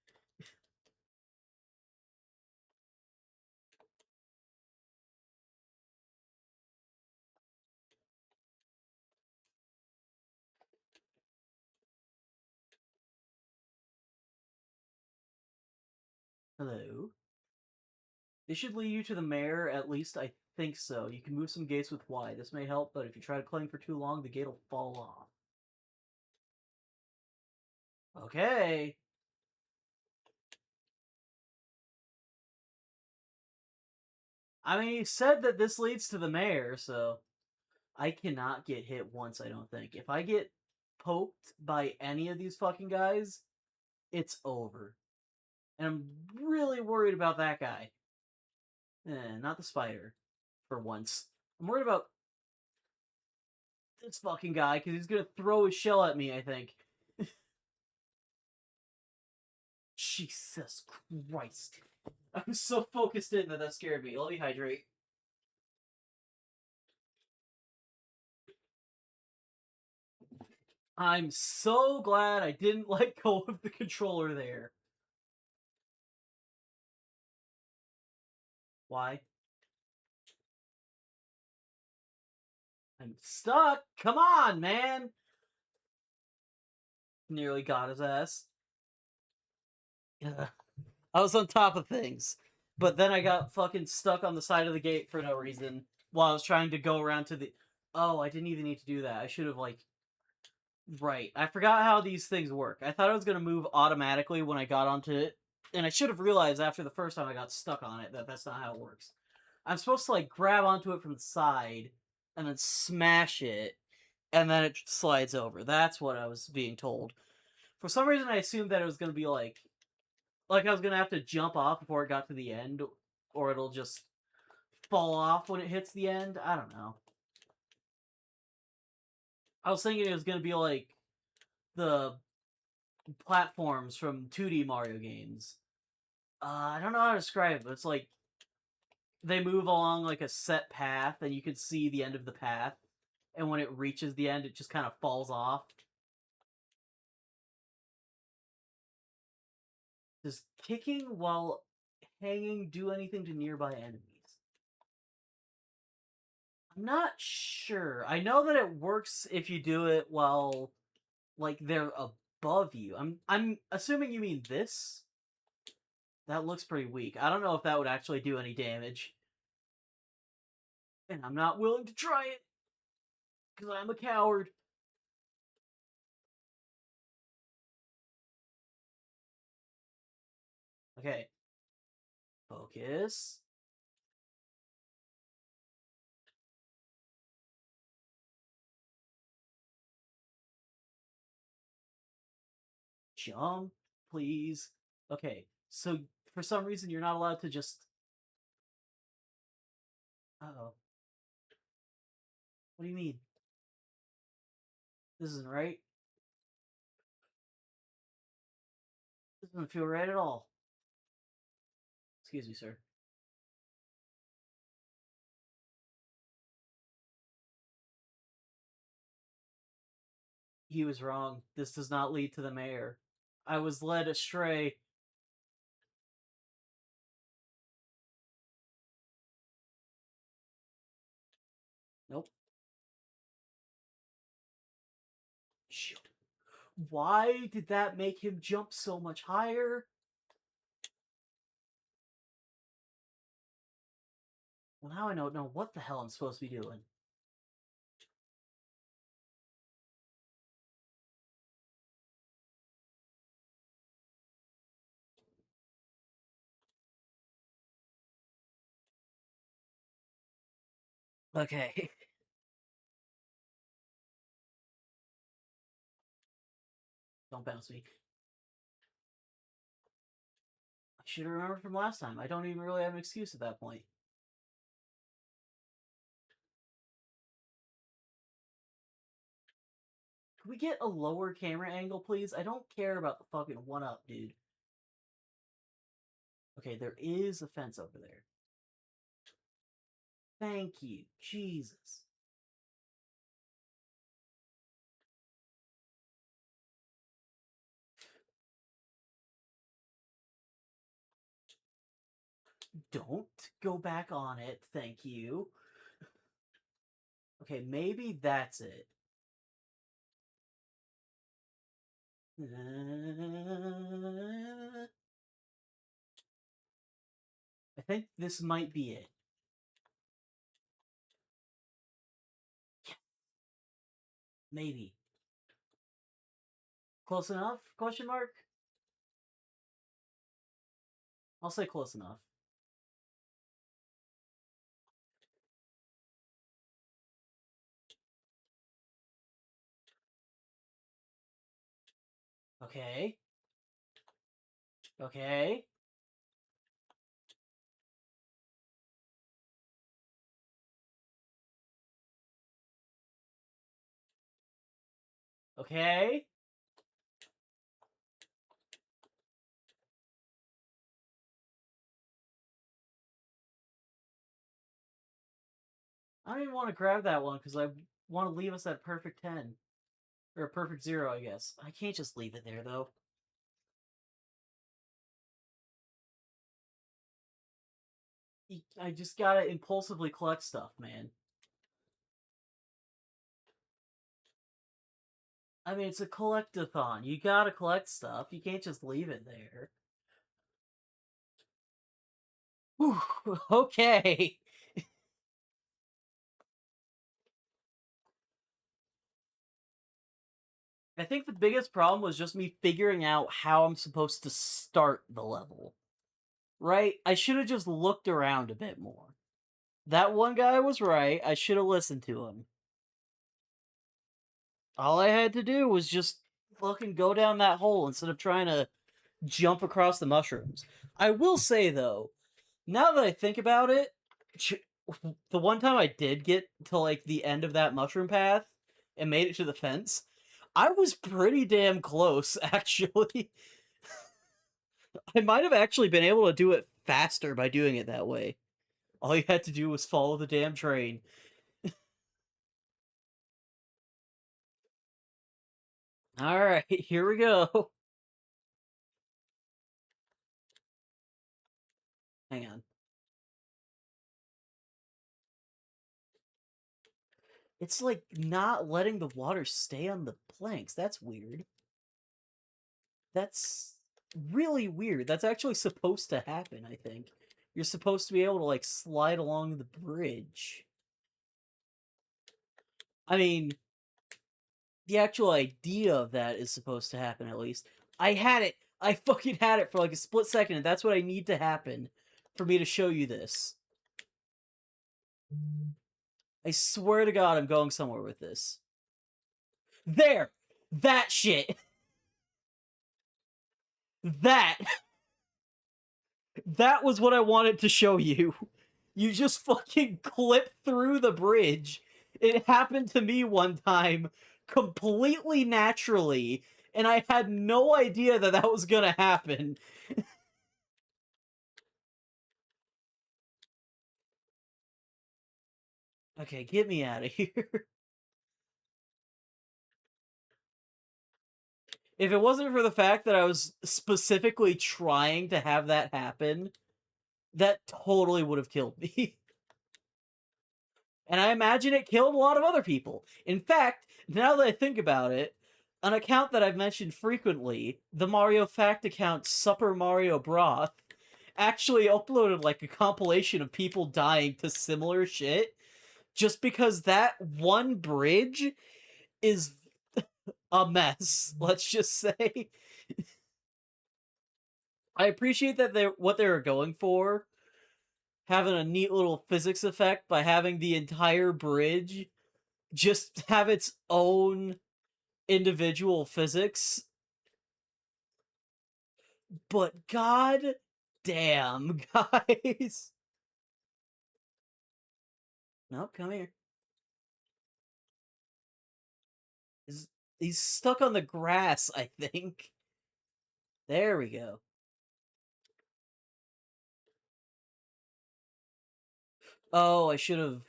Hello? This should lead you to the mayor, at least I think so. You can move some gates with Y. This may help, but if you try to cling for too long, the gate will fall off. Okay. I mean, he said that this leads to the mayor, so I cannot get hit once, I don't think. If I get poked by any of these fucking guys, it's over. And I'm really worried about that guy. Not the spider, for once. I'm worried about this fucking guy, because he's gonna throw his shell at me, I think. Jesus Christ. I'm so focused in that scared me. Let me hydrate. I'm so glad I didn't let go of the controller there. Why? I'm stuck. Come on, man. Nearly got his ass. Yeah. I was on top of things. But then I got fucking stuck on the side of the gate for no reason while I was trying to go around to the... Oh, I didn't even need to do that. I should have, like, Right. I forgot how these things work. I thought it was going to move automatically when I got onto it, and I should have realized after the first time I got stuck on it that that's not how it works. I'm supposed to like grab onto it from the side and then smash it, and then it slides over. That's what I was being told. For some reason, I assumed that it was going to be like I was going to have to jump off before it got to the end, or it'll just fall off when it hits the end. I don't know. I was thinking it was going to be like the platforms from 2D Mario games. I don't know how to describe it, but it's like they move along like a set path, and you can see the end of the path. And when it reaches the end, it just kind of falls off. Does kicking while hanging do anything to nearby enemies? I'm not sure. I know that it works if you do it while like they're above you. I'm assuming you mean this. That looks pretty weak. I don't know if that would actually do any damage. And I'm not willing to try it because I'm a coward. Okay, focus. Jump, please. Okay, so for some reason you're not allowed to just. Uh-oh. What do you mean? This isn't right. This doesn't feel right at all. Excuse me, sir. He was wrong. This does not lead to the mayor. I was led astray. Nope. Shoot. Why did that make him jump so much higher? Well, now I don't know what the hell I'm supposed to be doing. Okay. Don't bounce me. I should have remembered from last time. I don't even really have an excuse at that point. Can we get a lower camera angle, please? I don't care about the fucking one-up, dude. Okay, there is a fence over there. Thank you. Jesus. Don't go back on it. Thank you. Okay, maybe that's it. I think this might be it. Maybe. Close enough? Question mark? I'll say close enough. Okay. Okay. Okay. I don't even want to grab that one because I want to leave us at perfect 10. Or a perfect 0, I guess. I can't just leave it there, though. I just gotta impulsively collect stuff, man. I mean, it's a collectathon. You gotta collect stuff. You can't just leave it there. Whew, okay. I think the biggest problem was just me figuring out how I'm supposed to start the level. Right? I should have just looked around a bit more. That one guy was right. I should have listened to him. All I had to do was just fucking go down that hole instead of trying to jump across the mushrooms. I will say though, now that I think about it, the one time I did get to like the end of that mushroom path and made it to the fence, I was pretty damn close actually. I might have actually been able to do it faster by doing it that way. All you had to do was follow the damn train. Alright, here we go. Hang on. It's like not letting the water stay on the planks. That's weird. That's really weird. That's actually supposed to happen, I think. You're supposed to be able to like slide along the bridge. I mean, the actual idea of that is supposed to happen at least. I had it. I fucking had it for like a split second, and that's what I need to happen for me to show you this. I swear to God, I'm going somewhere with this. There! That shit! That! That was what I wanted to show you. You just fucking clip through the bridge. It happened to me one time completely naturally, and I had no idea that that was gonna happen. Okay, get me out of here. If it wasn't for the fact that I was specifically trying to have that happen, that totally would have killed me. And I imagine it killed a lot of other people. In fact, now that I think about it, an account that I've mentioned frequently, the Mario Fact account Supper Mario Broth, actually uploaded like a compilation of people dying to similar shit just because that one bridge is a mess, let's just say. I appreciate that they what they were going for, having a neat little physics effect by having the entire bridge just have its own individual physics, but god damn, guys. Nope, come here. He's stuck on the grass, I think. There we go. Oh, I should have.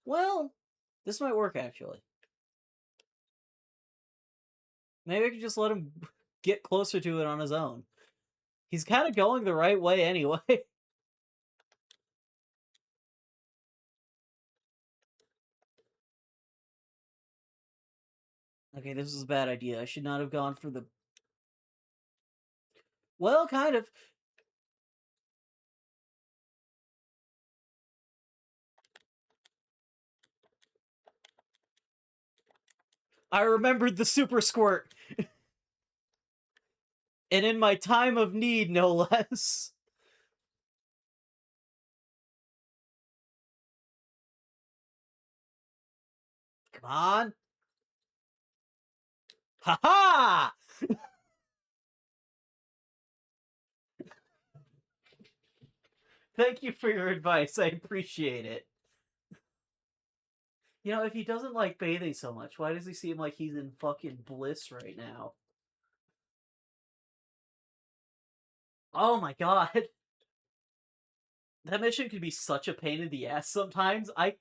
Well, this might work actually. Maybe I could just let him get closer to it on his own. He's kind of going the right way anyway. Okay, this is a bad idea. I should not have gone for the. Well, kind of. I remembered the super squirt. And in my time of need, no less. Come on. Ha ha! Thank you for your advice. I appreciate it. You know, if he doesn't like bathing so much, why does he seem like he's in fucking bliss right now? Oh my god. That mission could be such a pain in the ass sometimes. I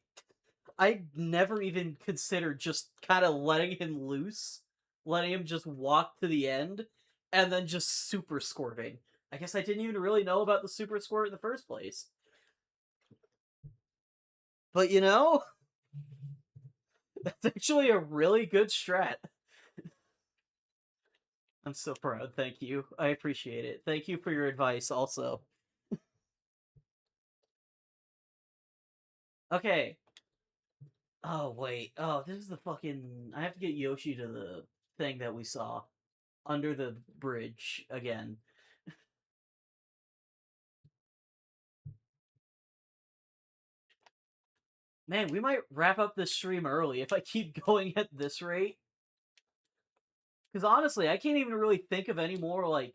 never even considered just kind of letting him loose, letting him just walk to the end, and then just super squirting. I guess I didn't even really know about the super squirt in the first place. But you know, that's actually a really good strat. I'm so proud. Thank you. I appreciate it. Thank you for your advice also. Okay. Oh, wait. Oh, this is the fucking. I have to get Yoshi to the thing that we saw under the bridge again. Man, we might wrap up this stream early if I keep going at this rate. Because honestly, I can't even really think of any more, like,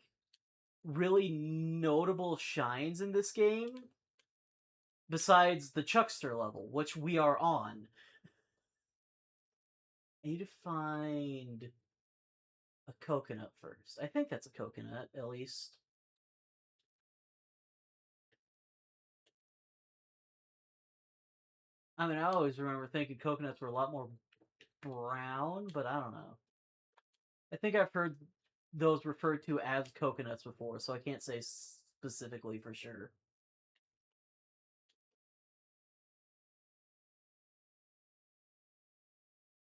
really notable shines in this game besides the Chuckster level, which we are on. I need to find a coconut first. I think that's a coconut, at least. I mean, I always remember thinking coconuts were a lot more brown, but I don't know. I think I've heard those referred to as coconuts before, so I can't say specifically for sure.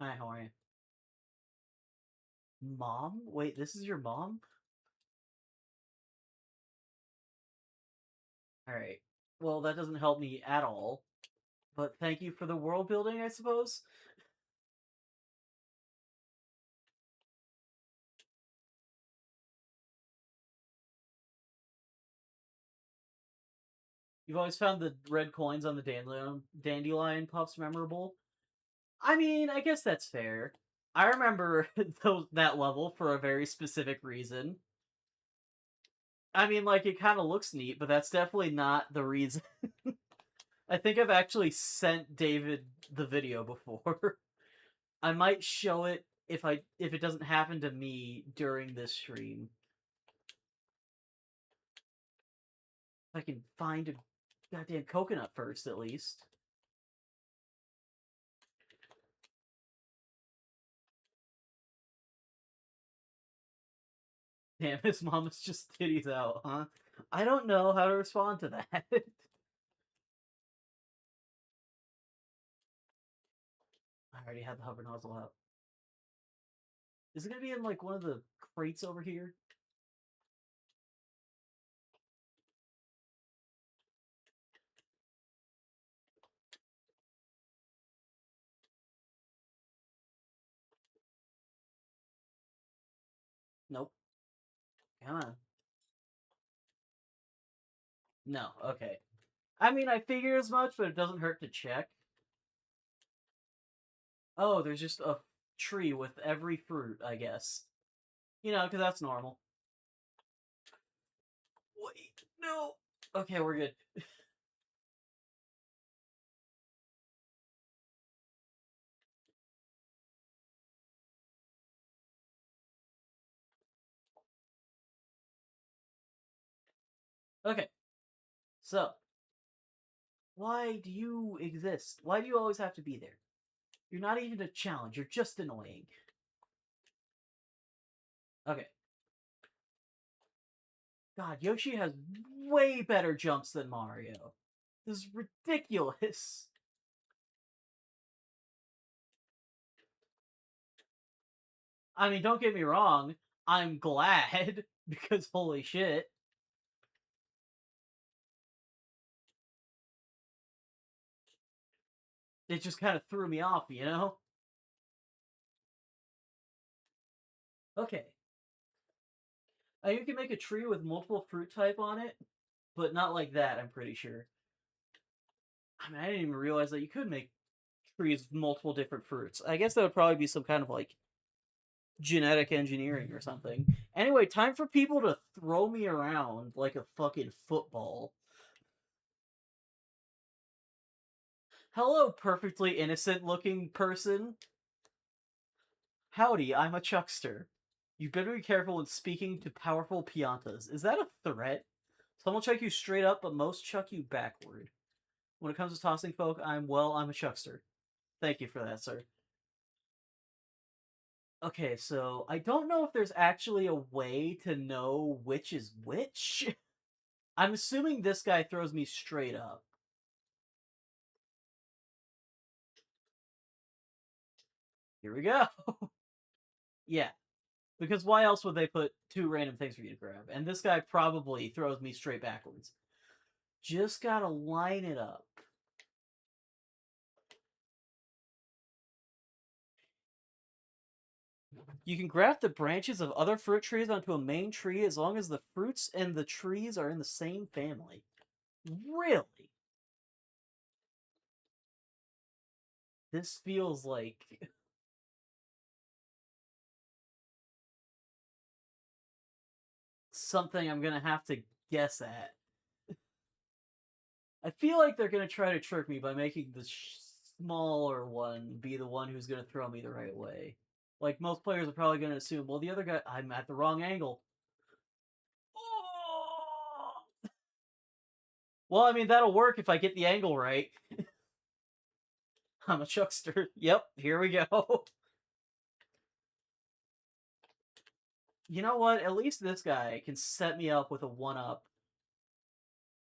Hi, how are you? Mom? Wait, this is your mom? Alright. Well, that doesn't help me at all. But thank you for the world building, I suppose? You've always found the red coins on the dandelion puffs memorable. I mean, I guess that's fair. I remember that level for a very specific reason. I mean, like, it kind of looks neat, but that's definitely not the reason. I think I've actually sent David the video before. I might show it if it doesn't happen to me during this stream. If I can find a goddamn coconut first, at least. Damn, his mama's just titties out, huh? I don't know how to respond to that. I already had the hover nozzle out. Is it gonna be in, like, one of the crates over here? Nope. Come on. No, okay. I mean, I figure as much, but it doesn't hurt to check. Oh, there's just a tree with every fruit, I guess. You know, because that's normal. Wait, no. Okay, we're good. Okay, so why do you exist? Why do you always have to be there? You're not even a challenge. You're just annoying. Okay. God, Yoshi has way better jumps than Mario. This is ridiculous. I mean, don't get me wrong. I'm glad because holy shit. It just kind of threw me off, you know? Okay. You can make a tree with multiple fruit type on it, but not like that, I'm pretty sure. I mean, I didn't even realize that you could make trees with multiple different fruits. I guess that would probably be some kind of, like, genetic engineering or something. Anyway, time for people to throw me around like a fucking football. Hello, perfectly innocent looking person. Howdy, I'm a chuckster. You better be careful when speaking to powerful piantas. Is that a threat? Some will chuck you straight up, but most chuck you backward. When it comes to tossing folk, I'm a chuckster. Thank you for that, sir. Okay, so I don't know if there's actually a way to know which is which. I'm assuming this guy throws me straight up. Here we go. Yeah, because why else would they put two random things for you to grab? And this guy probably throws me straight backwards. Just gotta line it up. You can graft the branches of other fruit trees onto a main tree as long as the fruits and the trees are in the same family. Really? This feels like something I'm gonna have to guess at. I feel like they're gonna try to trick me by making the smaller one be the one who's gonna throw me the right way. Like, most players are probably gonna assume, well, the other guy, I'm at the wrong angle. Oh! Well, I mean, that'll work if I get the angle right. I'm a chuckster. Yep, here we go. You know what? At least this guy can set me up with a 1-up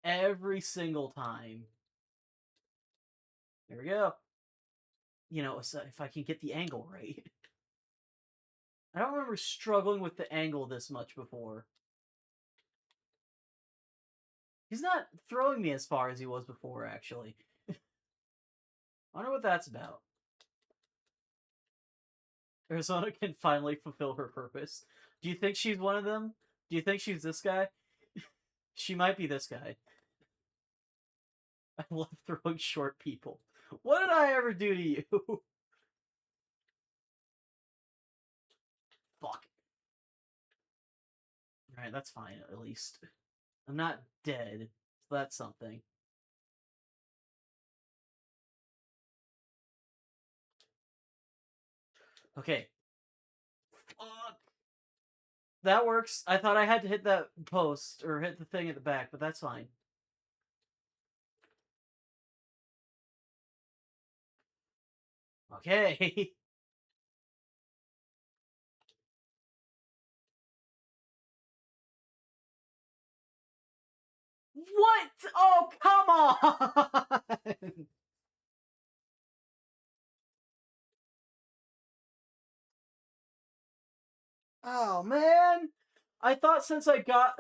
every single time. There we go. You know, so if I can get the angle right. I don't remember struggling with the angle this much before. He's not throwing me as far as he was before, actually. I wonder what that's about. Arizona can finally fulfill her purpose. Do you think she's one of them? Do you think she's this guy? She might be this guy. I love throwing short people. What did I ever do to you? Fuck. Alright, that's fine, at least. I'm not dead, so that's something. Okay. Fuck. That works. I thought I had to hit that post, or hit the thing at the back, but that's fine. Okay. What? Oh, come on! Oh, man! I thought since I got...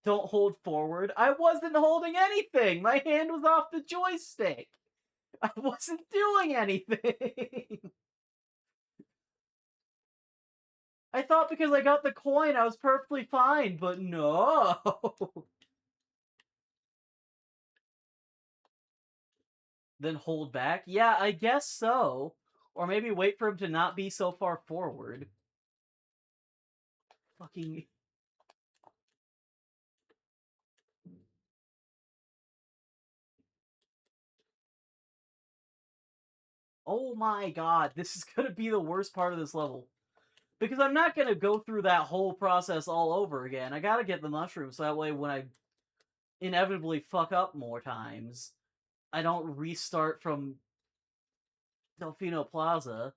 Don't hold forward. I wasn't holding anything! My hand was off the joystick! I wasn't doing anything! I thought because I got the coin I was perfectly fine, but no! Then hold back? Yeah, I guess so. Or maybe wait for him to not be so far forward. Fucking... Oh my god, this is gonna be the worst part of this level. Because I'm not gonna go through that whole process all over again. I gotta get the mushrooms so that way when I inevitably fuck up more times, I don't restart from Delfino Plaza.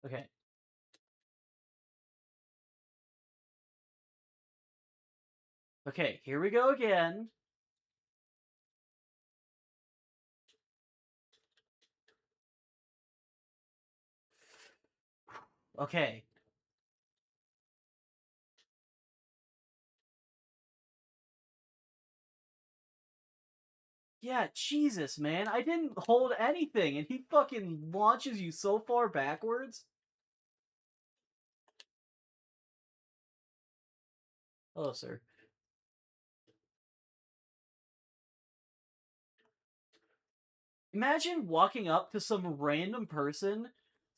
Okay. Okay, here we go again. Okay. Yeah, Jesus, man. I didn't hold anything, and he fucking launches you so far backwards. Hello, sir. Imagine walking up to some random person,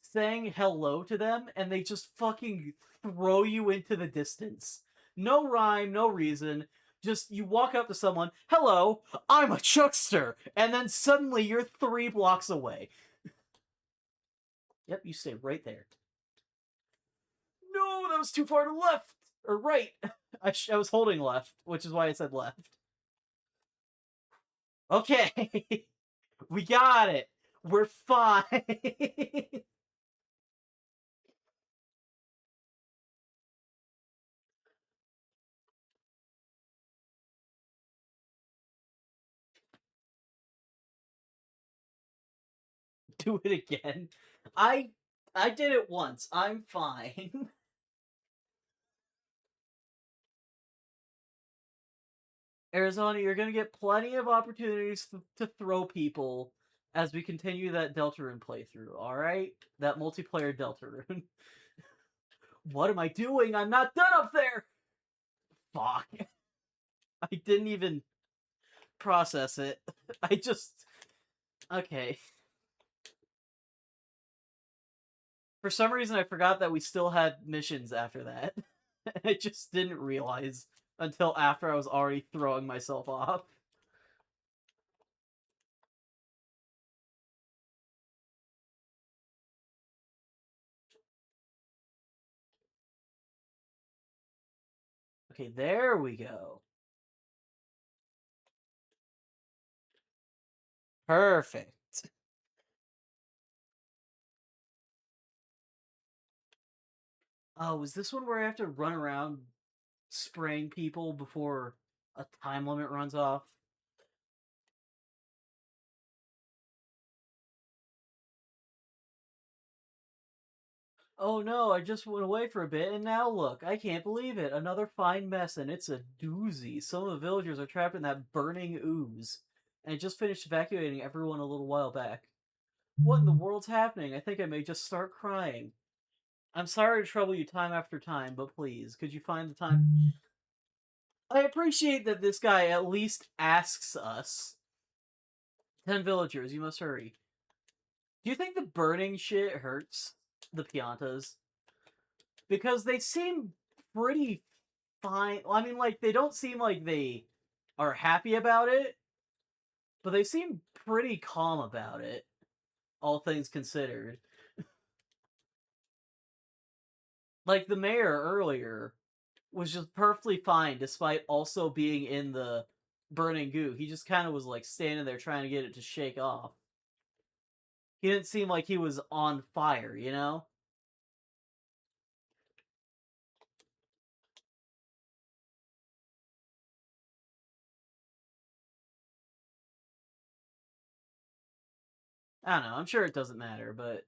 saying hello to them, and they just fucking throw you into the distance. No rhyme, no reason. Just you walk up to someone, hello, I'm a chuckster, and then suddenly you're 3 blocks away. Yep, you stay right there. No, that was too far to left or right. I was holding left, which is why I said left. Okay, we got it. We're fine. Do it again. I I did it once. I'm fine. Arizona, you're gonna get plenty of opportunities to throw people as we continue that Deltarune playthrough, alright? That multiplayer Deltarune. What am I doing? I'm not done up there! Fuck. I didn't even process it. I just... Okay. For some reason, I forgot that we still had missions after that. I just didn't realize until after I was already throwing myself off. Okay, there we go. Perfect. Oh, is this one where I have to run around spraying people before a time limit runs off? Oh no, I just went away for a bit and now look, I can't believe it. Another fine mess and it's a doozy. Some of the villagers are trapped in that burning ooze. And I just finished evacuating everyone a little while back. What in the world's happening? I think I may just start crying. I'm sorry to trouble you time after time, but please, could you find the time? I appreciate that this guy at least asks us. 10 villagers, you must hurry. Do you think the burning shit hurts the Piantas? Because they seem pretty fine. I mean, like, they don't seem like they are happy about it, but they seem pretty calm about it, all things considered. Like, the mayor earlier was just perfectly fine despite also being in the burning goo. He just kind of was, like, standing there trying to get it to shake off. He didn't seem like he was on fire, you know? I don't know. I'm sure it doesn't matter, but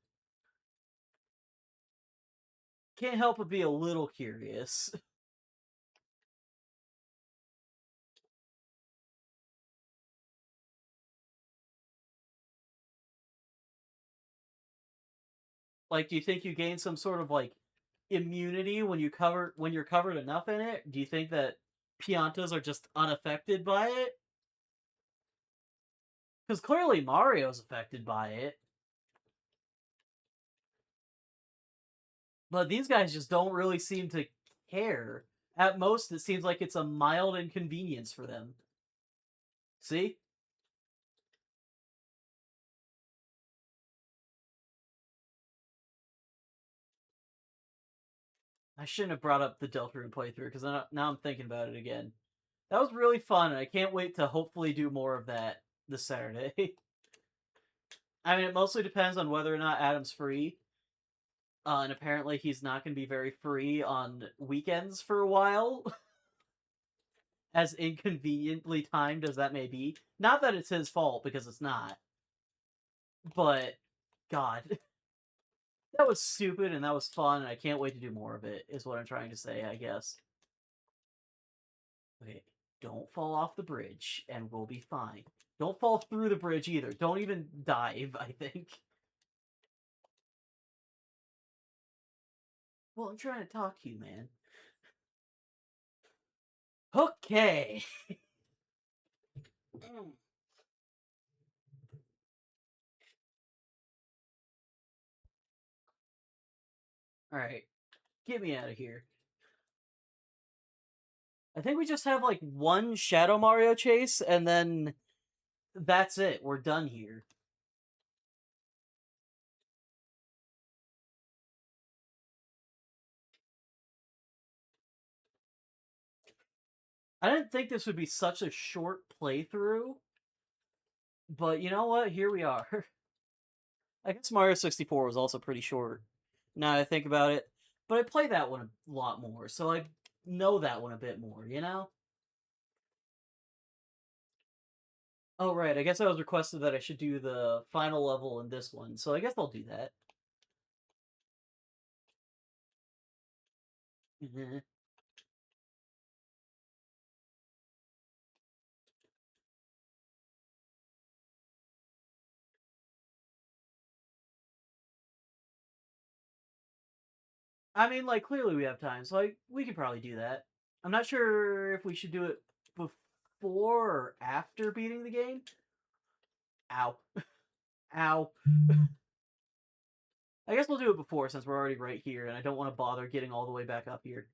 can't help but be a little curious. Like, do you think you gain some sort of like immunity when you're covered enough in it? Do you think that Piantas are just unaffected by it? Because clearly Mario's affected by it, but these guys just don't really seem to care. At most, it seems like it's a mild inconvenience for them. See? I shouldn't have brought up the Deltarune playthrough because now I'm thinking about it again. That was really fun, and I can't wait to hopefully do more of that this Saturday. I mean, it mostly depends on whether or not Adam's free. And apparently he's not going to be very free on weekends for a while. As inconveniently timed as that may be. Not that it's his fault, because it's not. But, God. That was stupid and that was fun, and I can't wait to do more of it, is what I'm trying to say, I guess. Okay, don't fall off the bridge, and we'll be fine. Don't fall through the bridge either. Don't even dive, I think. Well, I'm trying to talk to you, man. Okay. Alright, get me out of here. I think we just have like one Shadow Mario chase, and then that's it. We're done here. I didn't think this would be such a short playthrough, but you know what? Here we are. I guess Mario 64 was also pretty short, now that I think about it. But I play that one a lot more, so I know that one a bit more, you know? Oh, right, I guess I was requested that I should do the final level in this one, so I guess I'll do that. I mean, like, clearly we have time, so, like, we could probably do that. I'm not sure if we should do it before or after beating the game. Ow. Ow. I guess we'll do it before since we're already right here, and I don't want to bother getting all the way back up here.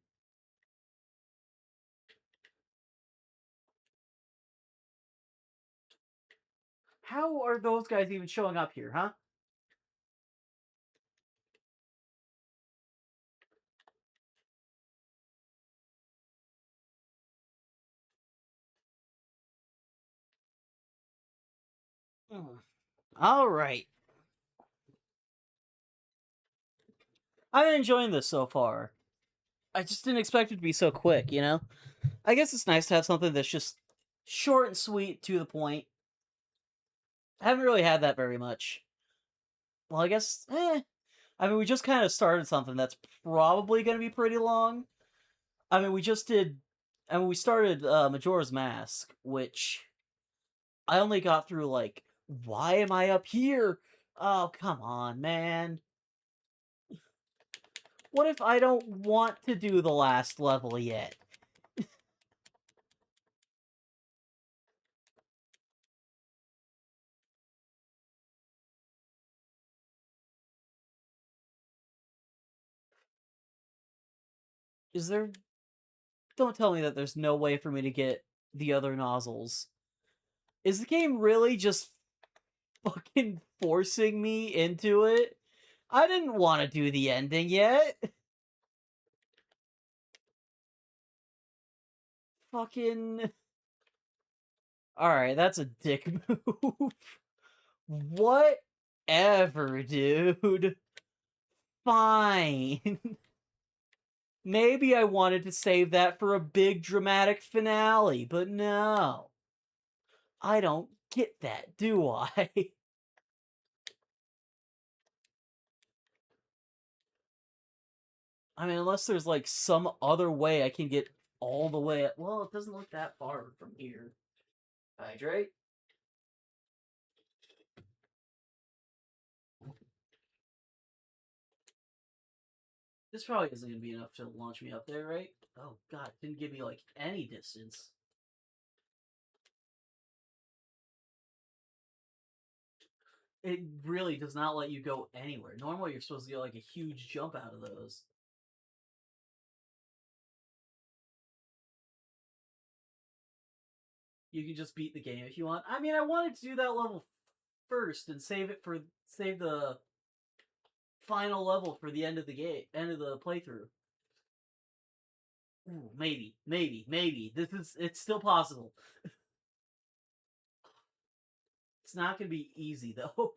How are those guys even showing up here, huh? All right. I'm enjoying this so far. I just didn't expect it to be so quick, you know? I guess it's nice to have something that's just short and sweet, to the point. I haven't really had that very much. Well, I guess, I mean, we just kind of started something that's probably going to be pretty long. I mean, we just did. I mean, we started Majora's Mask, which I only got through, like, why am I up here? Oh, come on, man. What if I don't want to do the last level yet? Is there... Don't tell me that there's no way for me to get the other nozzles. Is the game really just fucking forcing me into it? I didn't want to do the ending yet. Fucking... Alright, that's a dick move. Whatever, dude. Fine. Maybe I wanted to save that for a big dramatic finale, but no. I don't get that, do I? I mean, unless there's, like, some other way I can get all the way... Well, it doesn't look that far from here. Hydrate. This probably isn't going to be enough to launch me up there, right? Oh, God, it didn't give me, like, any distance. It really does not let you go anywhere. Normally, you're supposed to get, like, a huge jump out of those. You can just beat the game if you want. I mean, I wanted to do that level first and save the final level for the end of the game, end of the playthrough. Ooh, maybe. It's still possible. It's not gonna be easy though.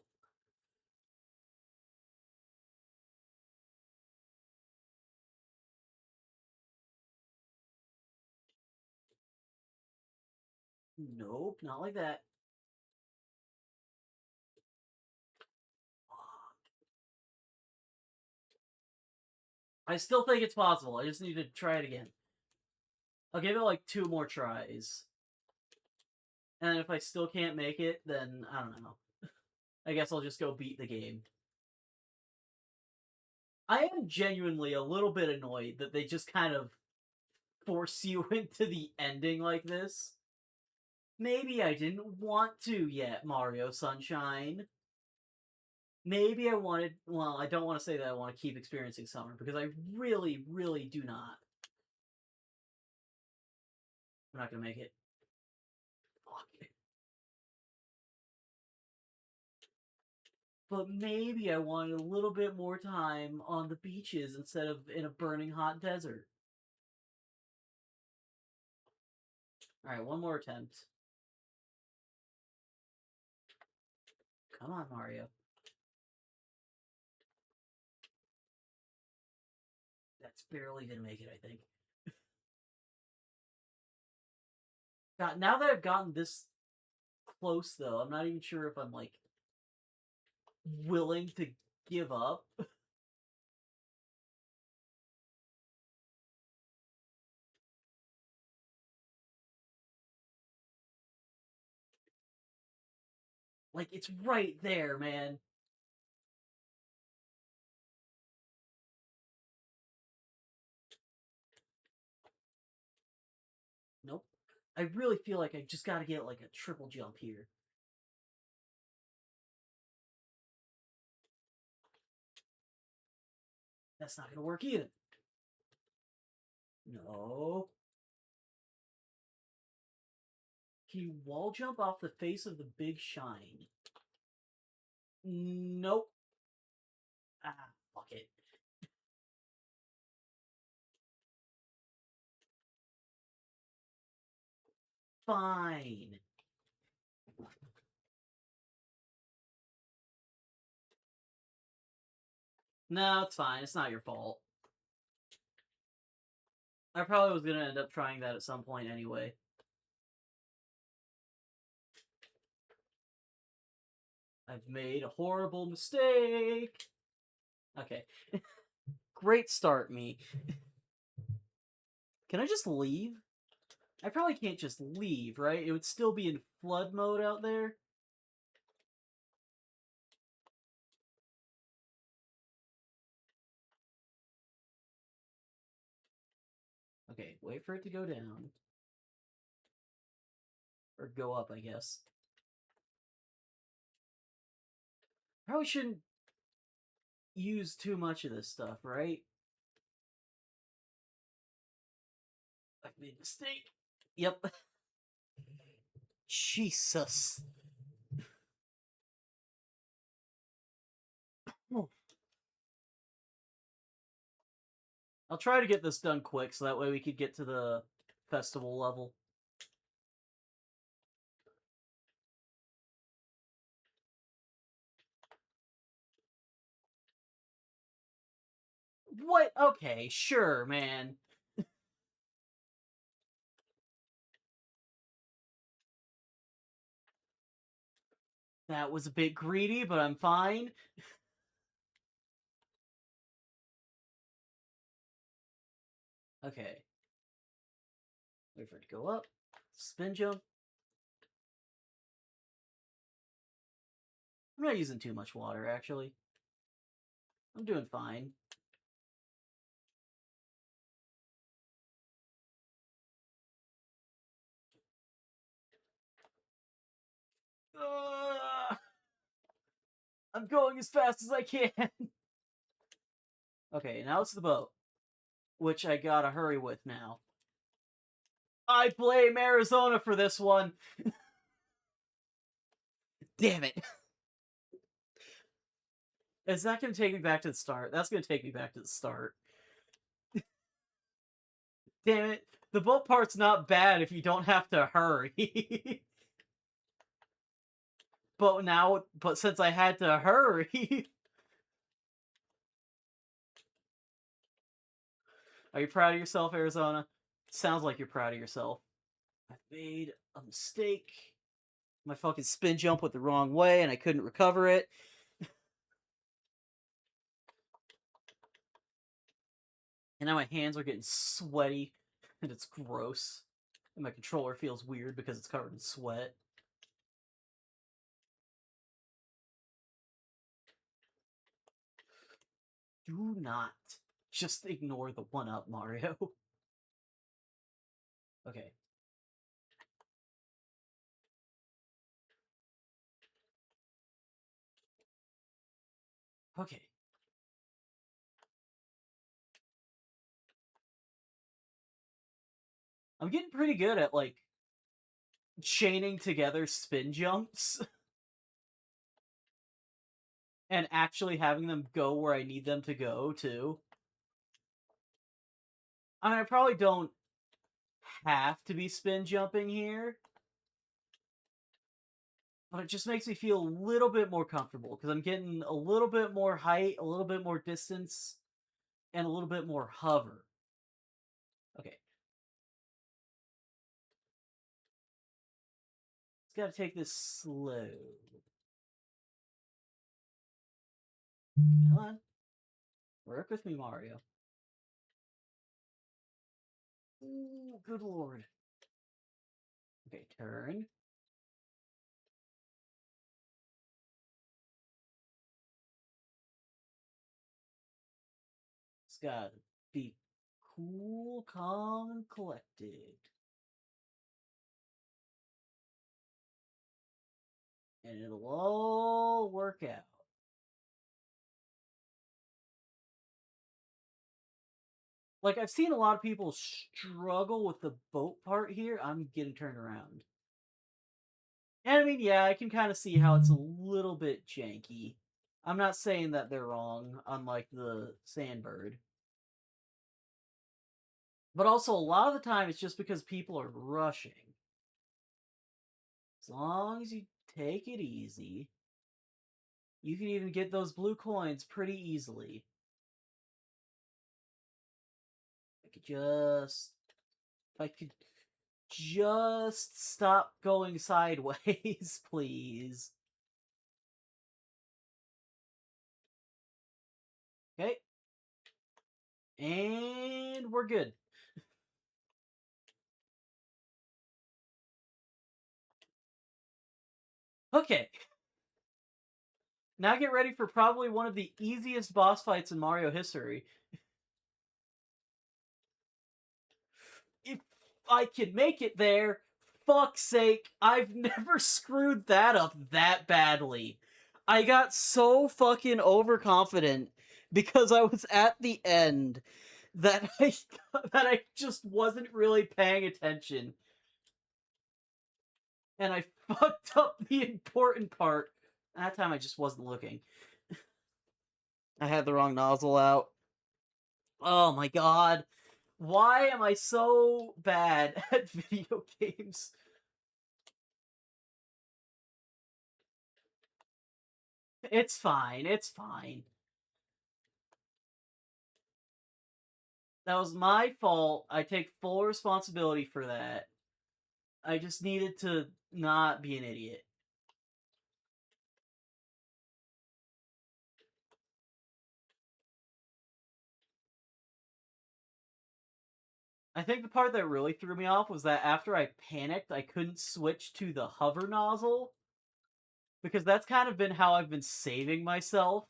Nope, not like that. I still think it's possible. I just need to try it again. I'll give it like 2 more tries. And if I still can't make it, then I don't know. I guess I'll just go beat the game. I am genuinely a little bit annoyed that they just kind of force you into the ending like this. Maybe I didn't want to yet, Mario Sunshine. Maybe I wanted. Well, I don't want to say that I want to keep experiencing summer because I really do not. I'm not gonna make it. Fuck. But maybe I wanted a little bit more time on the beaches instead of in a burning hot desert. Alright, one more attempt. Come on, Mario. That's barely gonna make it, I think. God, now that I've gotten this close, though, I'm not even sure if I'm, like, willing to give up. Like, it's right there, man. I really feel like I just gotta get like a triple jump here. That's not gonna work either. No. Can you wall jump off the face of the big shine? Nope. Ah, fuck it. Fine. No, it's fine. It's not your fault. I probably was gonna end up trying that at some point anyway. I've made a horrible mistake. Okay. Great start, me. Can I just leave? I probably can't just leave, right? It would still be in flood mode out there. Okay, wait for it to go down. Or go up, I guess. Probably shouldn't use too much of this stuff, right? I've made a mistake. Yep. Jesus. I'll try to get this done quick so that way we could get to the festival level. What? Okay, sure, man. That was a bit greedy, but I'm fine. Okay. Wait for it to go up. Spin jump. I'm not using too much water, actually. I'm doing fine. I'm going as fast as I can. Okay, now it's the boat, which I gotta hurry with now. I blame Arizona for this one. Damn it. Is that gonna take me back to the start? That's gonna take me back to the start. Damn it. The boat part's not bad if you don't have to hurry. But since I had to hurry. Are you proud of yourself, Arizona? Sounds like you're proud of yourself. I made a mistake. My fucking spin jump went the wrong way and I couldn't recover it. And now my hands are getting sweaty and it's gross. And my controller feels weird because it's covered in sweat. Do not just ignore the 1-up, Mario. Okay. Okay. I'm getting pretty good at, like, chaining together spin jumps and actually having them go where I need them to go, too. I mean, I probably don't have to be spin jumping here, but it just makes me feel a little bit more comfortable because I'm getting a little bit more height, a little bit more distance, and a little bit more hover. Okay. Just gotta take this slow. Come on. Work with me, Mario. Ooh, good lord. Okay, turn. It's gotta be cool, calm, and collected. And it'll all work out. Like, I've seen a lot of people struggle with the boat part here. I'm getting turned around. And I mean, yeah, I can kind of see how it's a little bit janky. I'm not saying that they're wrong, unlike the Sandbird. But also, a lot of the time, it's just because people are rushing. As long as you take it easy, you can even get those blue coins pretty easily. If I could just stop going sideways, please. Okay. And we're good. Okay. Now get ready for probably one of the easiest boss fights in Mario history. If I can make it there, fuck's sake, I've never screwed that up that badly. I got so fucking overconfident because I was at the end that I just wasn't really paying attention. And I fucked up the important part. That time I just wasn't looking. I had the wrong nozzle out. Oh my god. Why am I so bad at video games? It's fine. It's fine. That was my fault. I take full responsibility for that. I just needed to not be an idiot. I think the part that really threw me off was that after I panicked, I couldn't switch to the hover nozzle. Because that's kind of been how I've been saving myself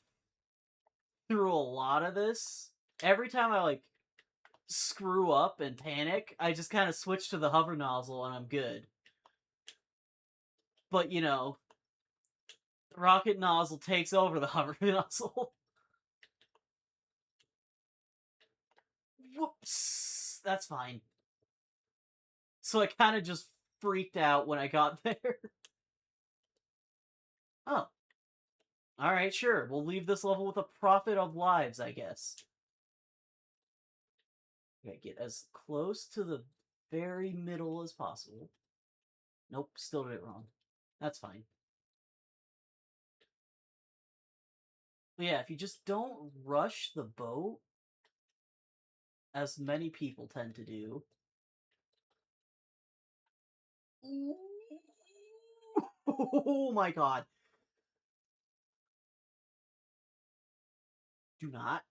through a lot of this. Every time I, like, screw up and panic, I just kind of switch to the hover nozzle and I'm good. But, you know, the rocket nozzle takes over the hover nozzle. Whoops! That's fine. So I kind of just freaked out when I got there. Oh. Alright, sure. We'll leave this level with a profit of lives, I guess. Okay, get as close to the very middle as possible. Nope, still did it wrong. That's fine. But yeah, if you just don't rush the boat, as many people tend to do. Oh my god. Do not.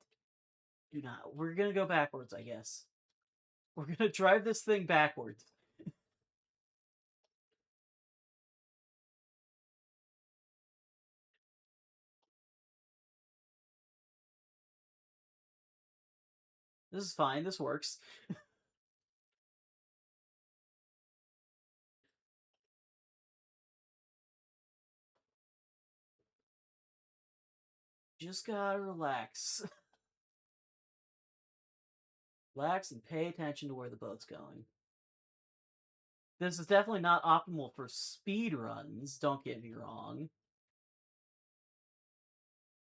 Do not. We're gonna go backwards, I guess. We're gonna drive this thing backwards. This is fine. This works. Just gotta relax. Relax and pay attention to where the boat's going. This is definitely not optimal for speed runs, don't get me wrong.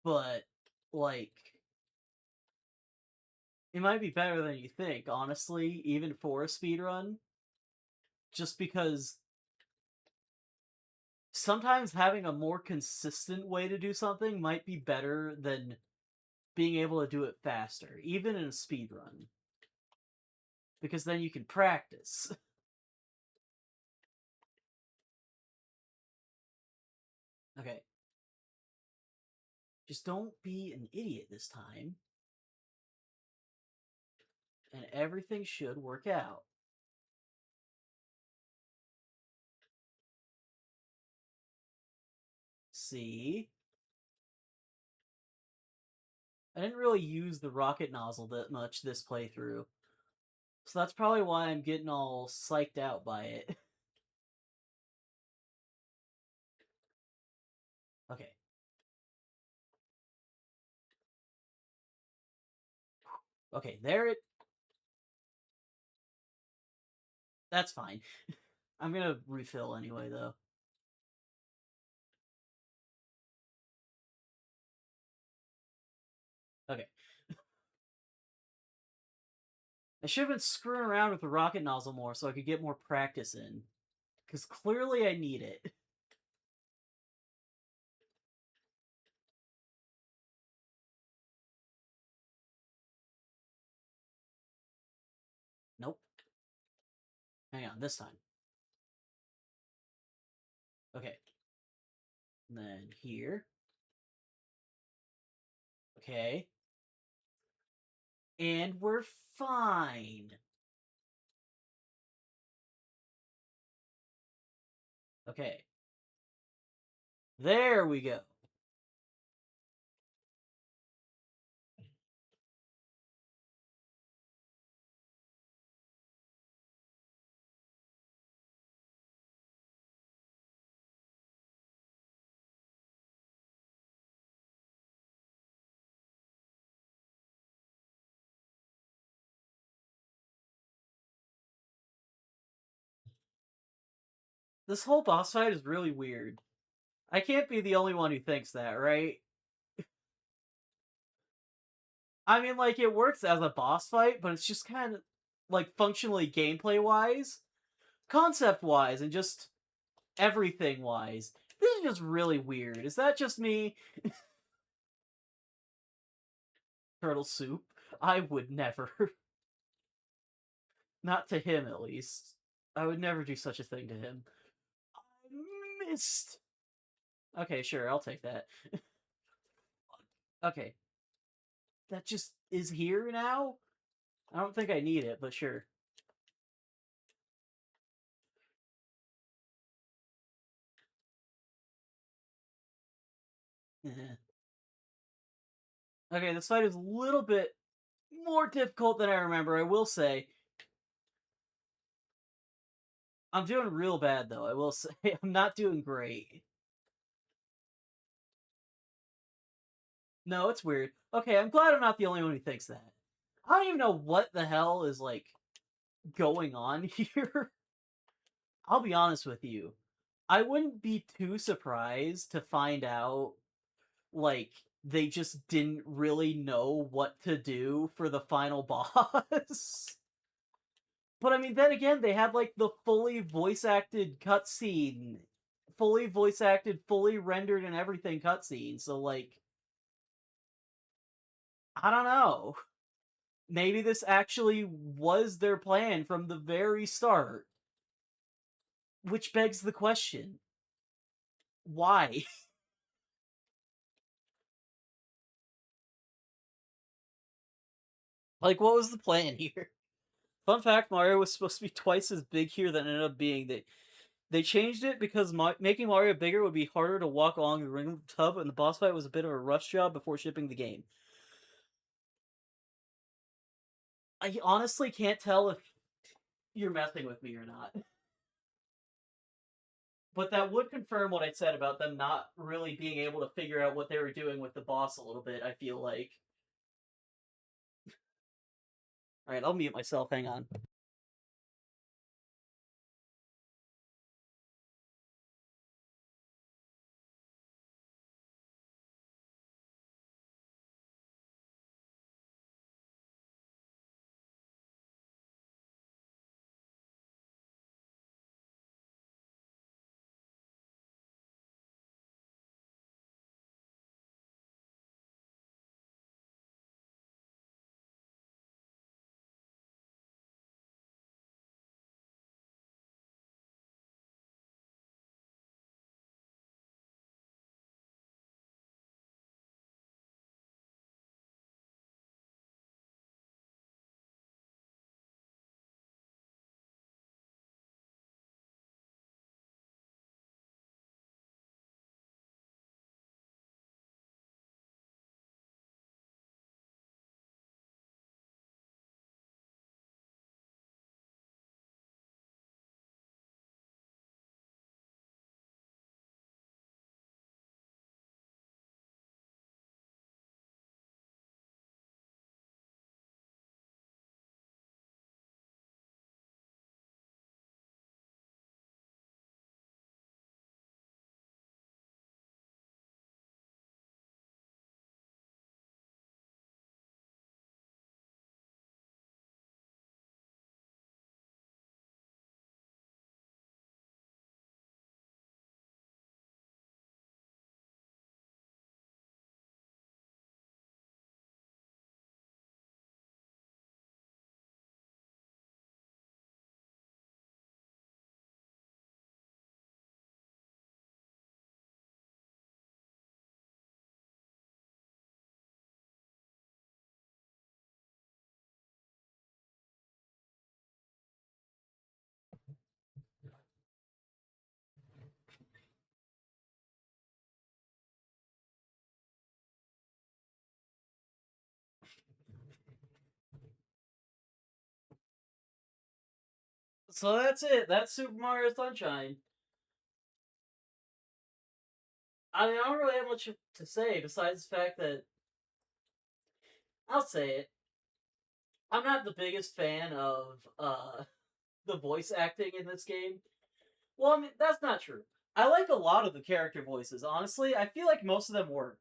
But, like, it might be better than you think, honestly, even for a speed run. Just because sometimes having a more consistent way to do something might be better than being able to do it faster, even in a speed run. Because then you can practice. Okay. Just don't be an idiot this time. And everything should work out. See? I didn't really use the rocket nozzle that much this playthrough. So that's probably why I'm getting all psyched out by it. Okay, there it... That's fine. I'm gonna refill anyway, though. Okay. I should have been screwing around with the rocket nozzle more so I could get more practice in. Because clearly I need it. Nope. Hang on, this time. Okay. And then here. Okay. And we're fine. Okay. There we go. This whole boss fight is really weird. I can't be the only one who thinks that, right? I mean, like, it works as a boss fight, but it's just kind of, like, functionally gameplay-wise, concept-wise, and just everything-wise. This is just really weird. Is that just me? Turtle soup? I would never. Not to him, at least. I would never do such a thing to him. I missed! Okay, sure, I'll take that. Okay. That just is here now? I don't think I need it, but sure. Okay, this fight is a little bit more difficult than I remember, I will say. I'm doing real bad, though, I will say. I'm not doing great. No, it's weird. Okay, I'm glad I'm not the only one who thinks that. I don't even know what the hell is, like, going on here. I'll be honest with you. I wouldn't be too surprised to find out, like, they just didn't really know what to do for the final boss. But I mean, then again, they had, like, the fully voice acted cutscene. Fully voice acted, fully rendered and everything cutscene, so, like, I don't know. Maybe this actually was their plan from the very start. Which begs the question, why? Like, what was the plan here? Fun fact, Mario was supposed to be twice as big here than it ended up being. They changed it because making Mario bigger would be harder to walk along the ring tub, and the boss fight was a bit of a rush job before shipping the game. I honestly can't tell if you're messing with me or not. But that would confirm what I said about them not really being able to figure out what they were doing with the boss a little bit, I feel like. Alright, I'll mute myself, hang on. So that's it. That's Super Mario Sunshine. I mean, I don't really have much to say besides the fact that I'll say it. I'm not the biggest fan of the voice acting in this game. Well, I mean, that's not true. I like a lot of the character voices. Honestly, I feel like most of them work.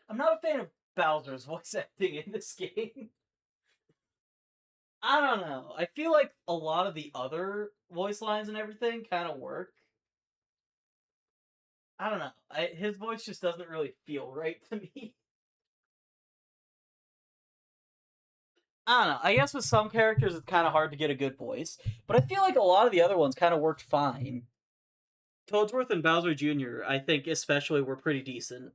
I'm not a fan of Bowser's voice acting in this game. I don't know. I feel like a lot of the other voice lines and everything kind of work. I don't know. His voice just doesn't really feel right to me. I don't know. I guess with some characters it's kind of hard to get a good voice, but I feel like a lot of the other ones kind of worked fine. Toadsworth and Bowser Jr., I think especially were pretty decent.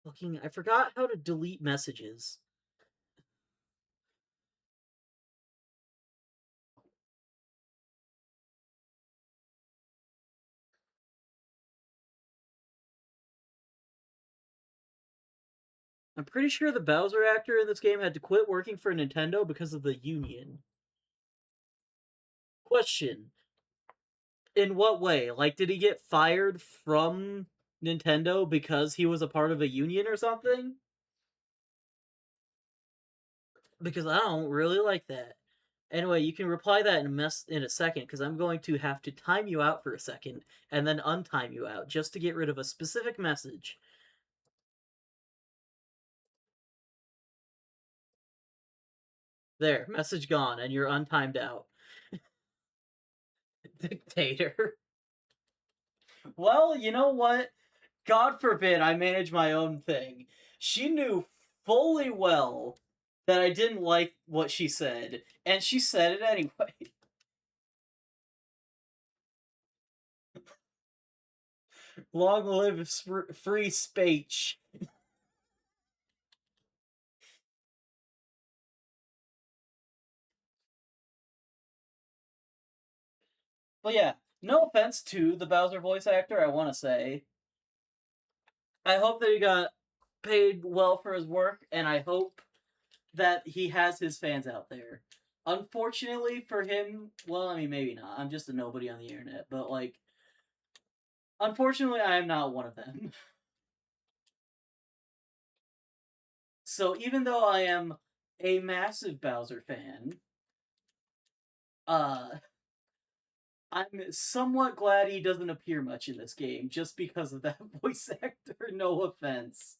Looking, I forgot how to delete messages. I'm pretty sure the Bowser actor in this game had to quit working for Nintendo because of the union. Question: in what way? Like, did he get fired from Nintendo because he was a part of a union or something? Because I don't really like that. Anyway, you can reply that in a second because I'm going to have to time you out for a second and then untime you out just to get rid of a specific message. There, message gone, and you're untimed out. Dictator. Well, you know what? God forbid I manage my own thing. She knew fully well that I didn't like what she said, and she said it anyway. Long live free speech. But yeah, no offense to the Bowser voice actor, I want to say. I hope that he got paid well for his work, and I hope that he has his fans out there. Unfortunately for him, well, I mean, maybe not. I'm just a nobody on the internet, but like, unfortunately, I am not one of them. So even though I am a massive Bowser fan, uh, I'm somewhat glad he doesn't appear much in this game just because of that voice actor. No offense.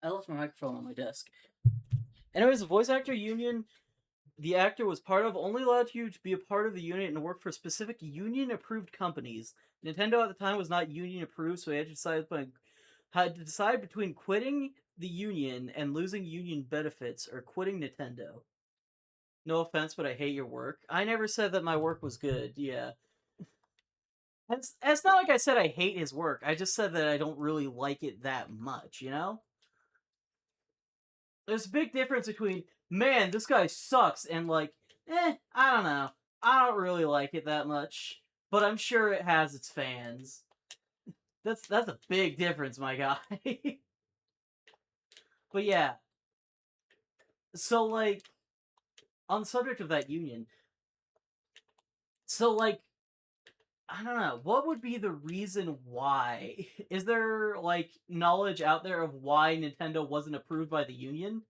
I left my microphone on my desk. Anyways, the voice actor union the actor was part of only allowed you to be a part of the union and work for specific union approved companies. Nintendo at the time was not union approved, so he had to decide between quitting the union and losing union benefits or quitting Nintendo. No offense, but I hate your work. I never said that my work was good. Yeah. It's not like I said I hate his work. I just said that I don't really like it that much, you know? There's a big difference between, man, this guy sucks, and like, I don't know. I don't really like it that much. But I'm sure it has its fans. That's a big difference, my guy. But yeah. So like on the subject of that union, so like I don't know, what would be the reason why? Is there like knowledge out there of why Nintendo wasn't approved by the union?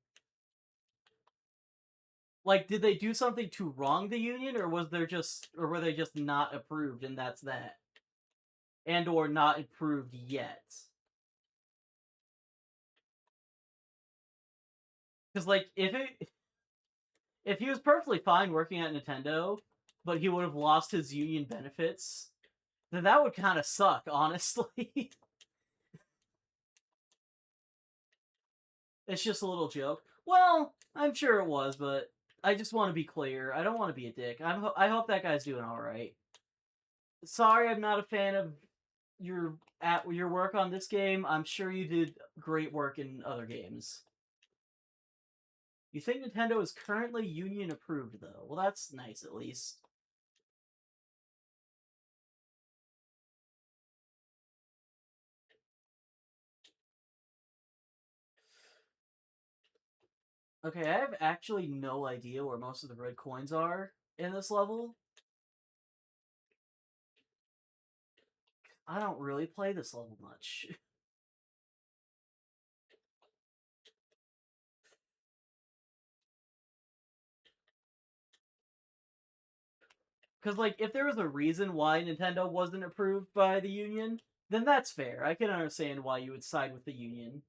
Like, did they do something to wrong the union, or were they just not approved, and that's that, and or not approved yet? Because like, if he was perfectly fine working at Nintendo, but he would have lost his union benefits, then that would kind of suck, honestly. It's just a little joke. Well, I'm sure it was, but I just want to be clear. I don't want to be a dick. I hope that guy's doing all right. Sorry, I'm not a fan of your work on this game. I'm sure you did great work in other games. You think Nintendo is currently union approved, though. Well, that's nice, at least. Okay, I have actually no idea where most of the red coins are in this level. I don't really play this level much. Because, like, if there was a reason why Nintendo wasn't approved by the Union, then that's fair. I can understand why you would side with the Union.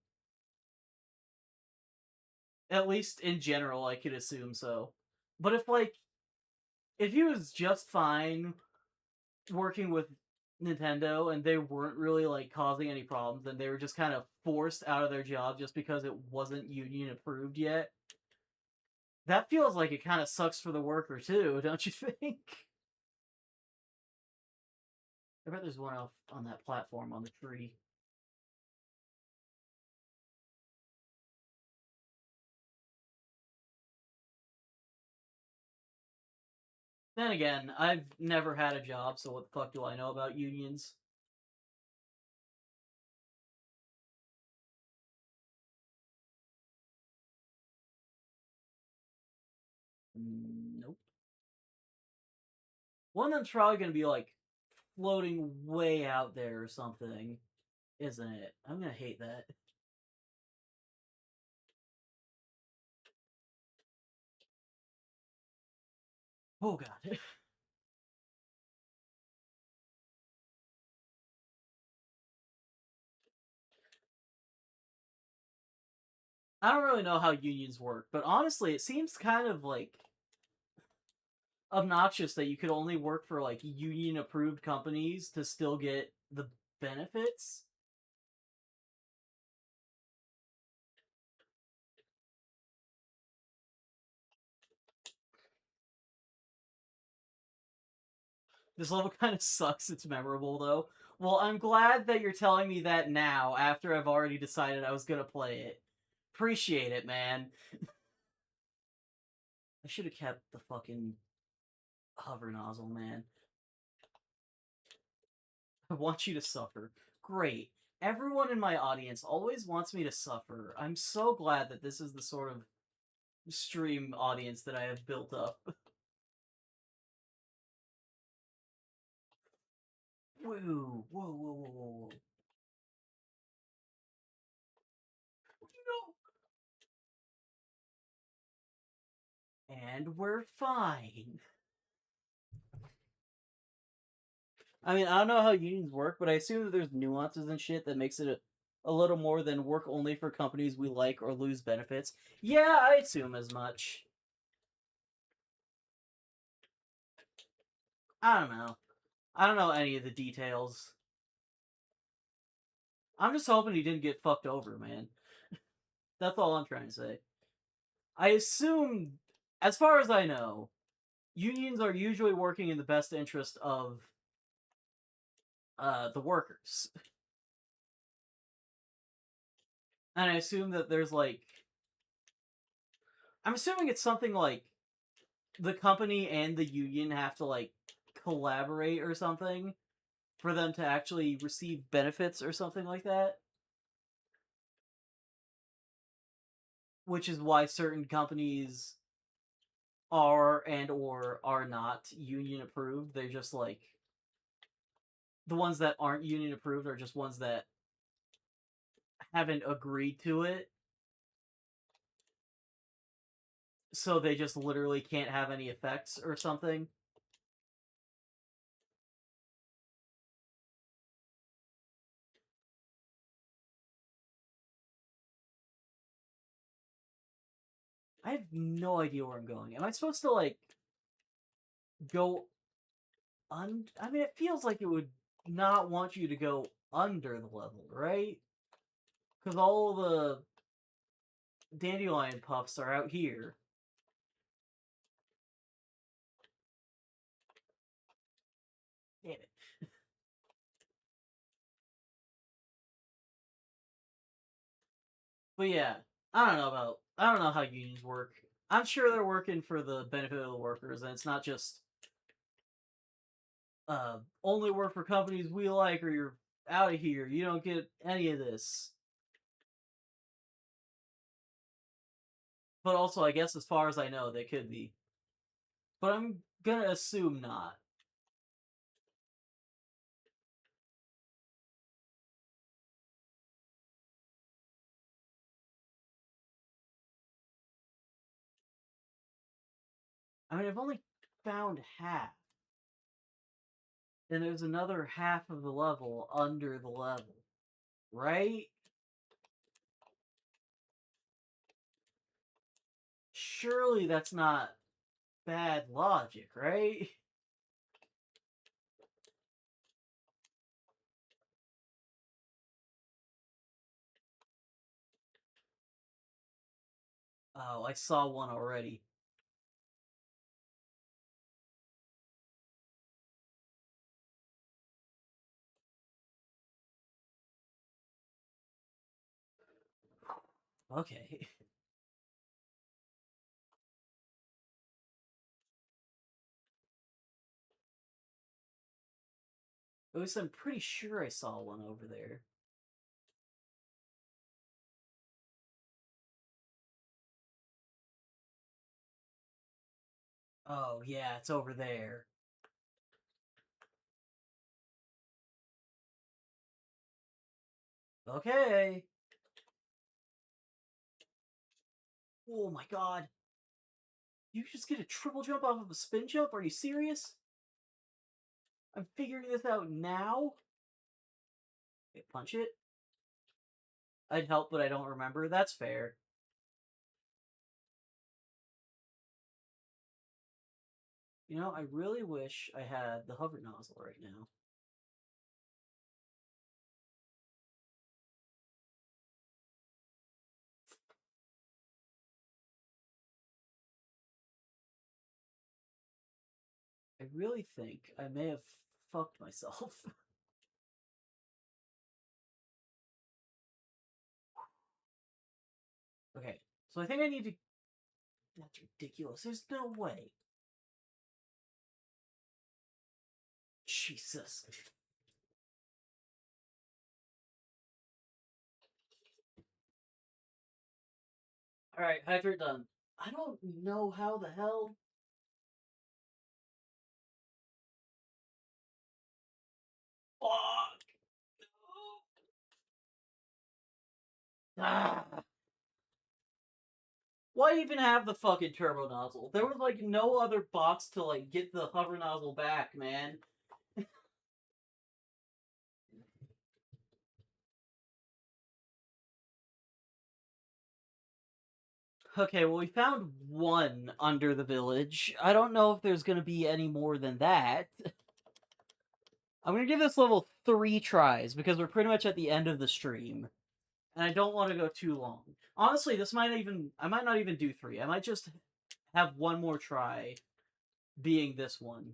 At least in general, I could assume so. But if, like, if he was just fine working with Nintendo and they weren't really, like, causing any problems, and they were just kind of forced out of their job just because it wasn't Union approved yet, that feels like it kind of sucks for the worker, too, don't you think? I bet there's one off on that platform on the tree. Then again, I've never had a job, so what the fuck do I know about unions? Nope. One of them's probably gonna be like floating way out there or something, isn't it? I'm gonna hate that. Oh god. I don't really know how unions work, but honestly, it seems kind of like obnoxious that you could only work for like union approved companies to still get the benefits. This level kind of sucks. It's memorable though. Well, I'm glad that you're telling me that now after I've already decided I was gonna play it. Appreciate it, man. I should have kept the fucking hover nozzle, man. I want you to suffer. Great. Everyone in my audience always wants me to suffer. I'm so glad that this is the sort of stream audience that I have built up. Whoa, whoa, whoa, whoa, whoa, whoa. No. And we're fine. I mean, I don't know how unions work, but I assume that there's nuances and shit that makes it a little more than work only for companies we like or lose benefits. Yeah, I assume as much. I don't know. I don't know any of the details. I'm just hoping he didn't get fucked over, man. That's all I'm trying to say. I assume, as far as I know, unions are usually working in the best interest of the workers. And I assume that there's like, I'm assuming it's something like the company and the union have to like collaborate or something for them to actually receive benefits or something like that. Which is why certain companies are and or are not union approved. They're just like the ones that aren't union approved are just ones that haven't agreed to it. So they just literally can't have any effects or something. I have no idea where I'm going. Am I supposed to like go I mean, it feels like it would not want you to go under the level, right? Because all the dandelion puffs are out here. Damn it. But yeah, I don't know about I don't know how unions work. I'm sure they're working for the benefit of the workers, and it's not just only work for companies we like, or you're out of here. You don't get any of this. But also, I guess as far as I know, they could be. But I'm gonna assume not. I mean, I've only found half. And there's another half of the level under the level. Right? Surely that's not bad logic, right? Oh, I saw one already. Okay. At least I'm pretty sure I saw one over there. Oh, yeah, it's over there. Okay. Oh my god. You just get a triple jump off of a spin jump? Are you serious? I'm figuring this out now? Okay, punch it. I'd help, but I don't remember. That's fair. You know, I really wish I had the hover nozzle right now. I really think I may have fucked myself. Okay, so I think I need to. That's ridiculous. There's no way. Jesus. Alright, hydrant done. I don't know how the hell. Fuck! Ah. Why even have the fucking turbo nozzle? There was like no other box to like get the hover nozzle back, man. Okay, well we found one under the village. I don't know if there's gonna be any more than that. I'm gonna give this level 3 tries because we're pretty much at the end of the stream. And I don't want to go too long. Honestly, this might even I might not even do 3. I might just have one more try being this one.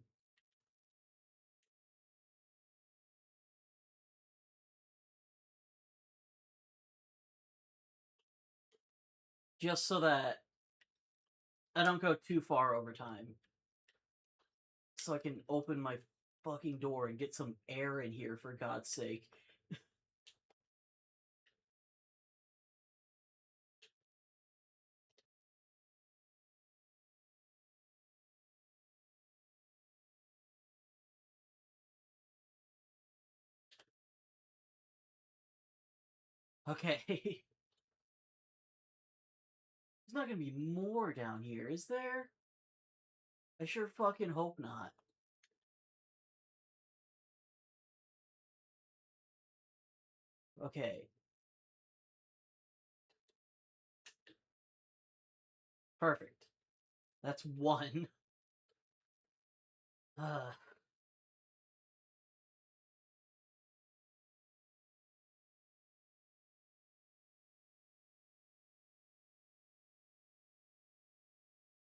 Just so that I don't go too far over time. So I can open my fucking door and get some air in here for God's sake. Okay. There's not gonna be more down here, is there? I sure fucking hope not. Okay. Perfect. That's one. Uh,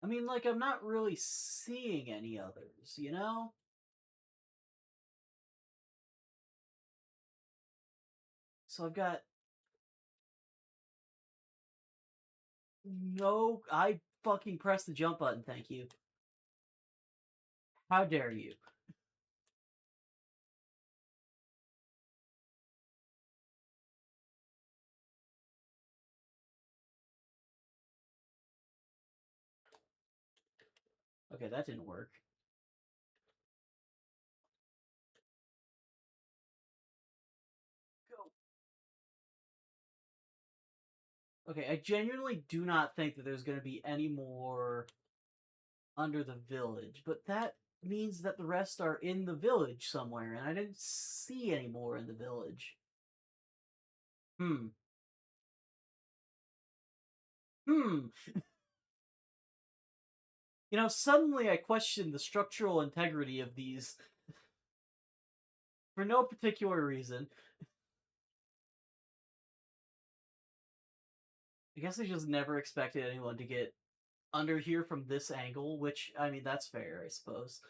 I mean, like, I'm not really seeing any others, you know? So I've got No, I fucking pressed the jump button, thank you. How dare you? Okay, that didn't work. Go. Okay, I genuinely do not think that there's going to be any more under the village, but that means that the rest are in the village somewhere, and I didn't see any more in the village. Hmm. Hmm. Suddenly I question the structural integrity of these for no particular reason. I guess I just never expected anyone to get under here from this angle, which, I mean, that's fair, I suppose.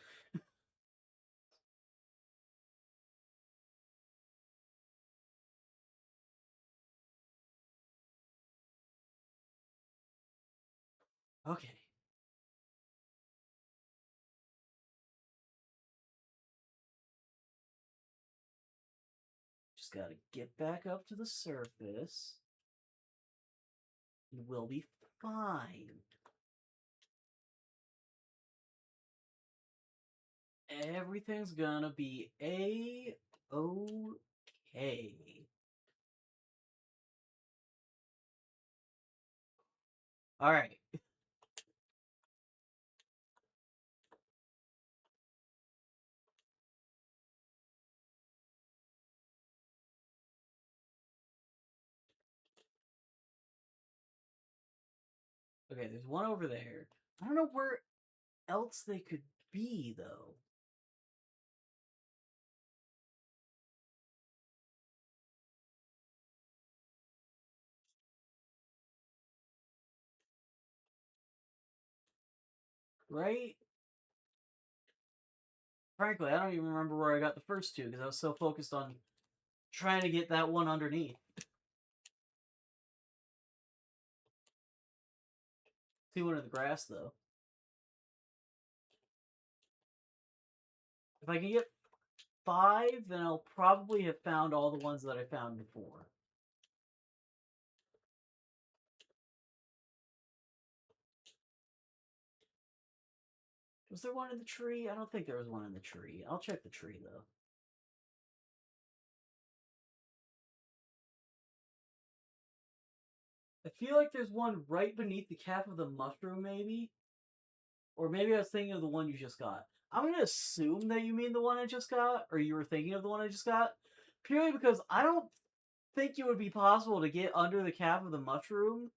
Okay. Just gotta get back up to the surface. And we'll be fine. Everything's gonna be a-okay. Alright. Okay, there's one over there. I don't know where else they could be, though. Right? Frankly, I don't even remember where I got the first two because I was so focused on trying to get that one underneath. See one in the grass, though. If I can get 5, then I'll probably have found all the ones that I found before. Was there one in the tree? I don't think there was one in the tree. I'll check the tree, though. I feel like there's one right beneath the cap of the mushroom, maybe? Or maybe I was thinking of the one you just got. I'm gonna assume that you mean the one I just got, or you were thinking of the one I just got, purely because I don't think it would be possible to get under the cap of the mushroom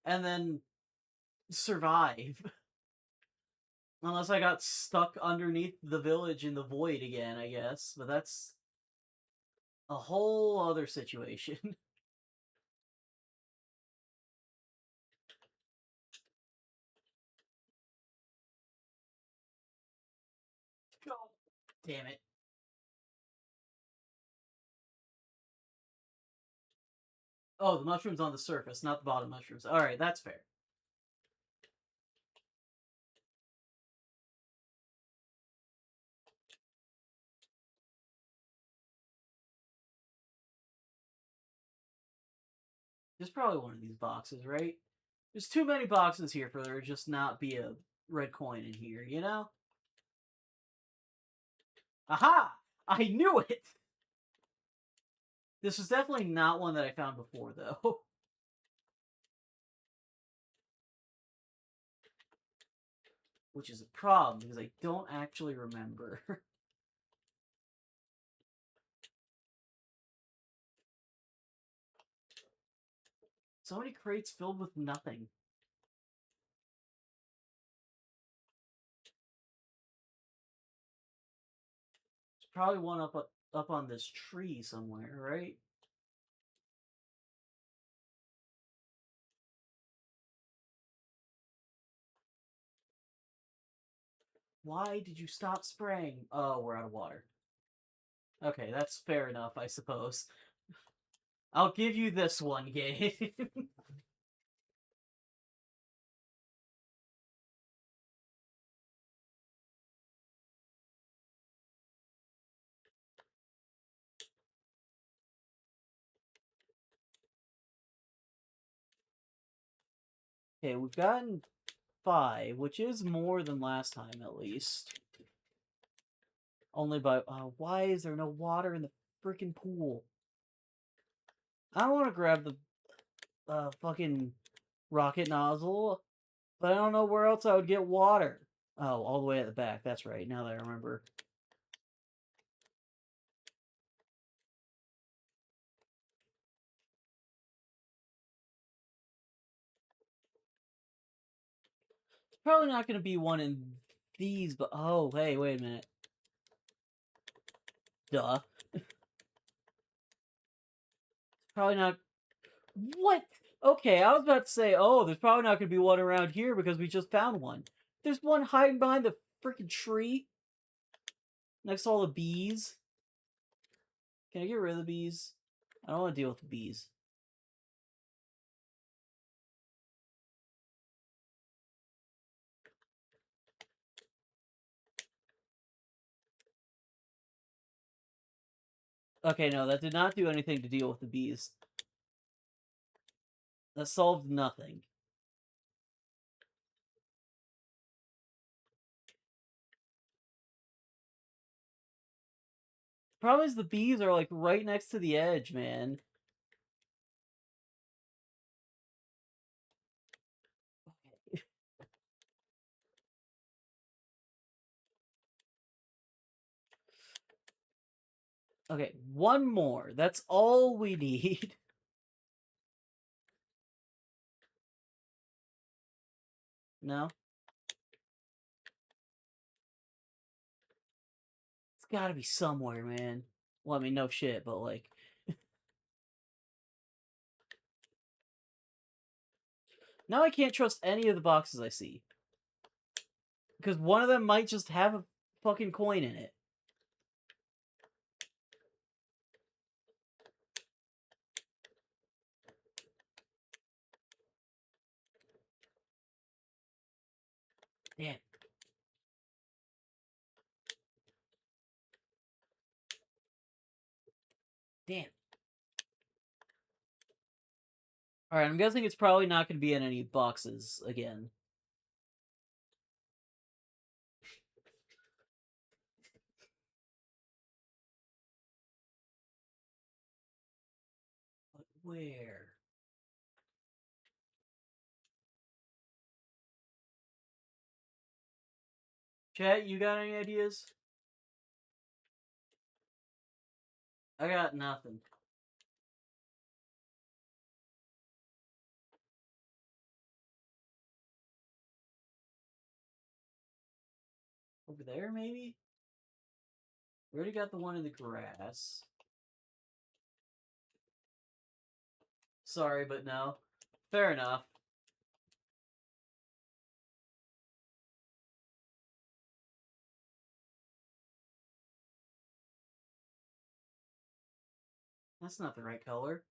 and then survive. Unless I got stuck underneath the village in the void again, I guess. But that's a whole other situation. Go. Damn it. Oh, the mushroom's on the surface, not the bottom mushrooms. Alright, that's fair. There's probably one of these boxes, right? There's too many boxes here for there to just not be a red coin in here, you know? Aha! I knew it! This was definitely not one that I found before, though. Which is a problem, because I don't actually remember. So many crates filled with nothing. There's probably one up on this tree somewhere, right? Why did you stop spraying? Oh, we're out of water. Okay, that's fair enough, I suppose. I'll give you this one, game. Okay, we've gotten 5, which is more than last time, at least. Only by... why is there no water in the freaking pool? I don't want to grab the fucking rocket nozzle, but I don't know where else I would get water. Oh, all the way at the back. That's right, now that I remember. It's probably not going to be one in these, but... Oh, hey, wait a minute. Duh. Probably not... What? Okay, I was about to say, oh, there's probably not going to be one around here because we just found one. There's one hiding behind the freaking tree next to all the bees. Can I get rid of the bees? I don't want to deal with the bees. Okay, no, that did not do anything to deal with the bees. That solved nothing. Problem is the bees are like right next to the edge, man. Okay, one more. That's all we need. No? It's gotta be somewhere, man. Well, I mean, no shit, but like... Now I can't trust any of the boxes I see. Because one of them might just have a fucking coin in it. Damn. Damn. Alright, I'm guessing it's probably not going to be in any boxes again. But where? Chat, you got any ideas? I got nothing. Over there, maybe? We already got the one in the grass. Sorry, but no. Fair enough. That's not the right color.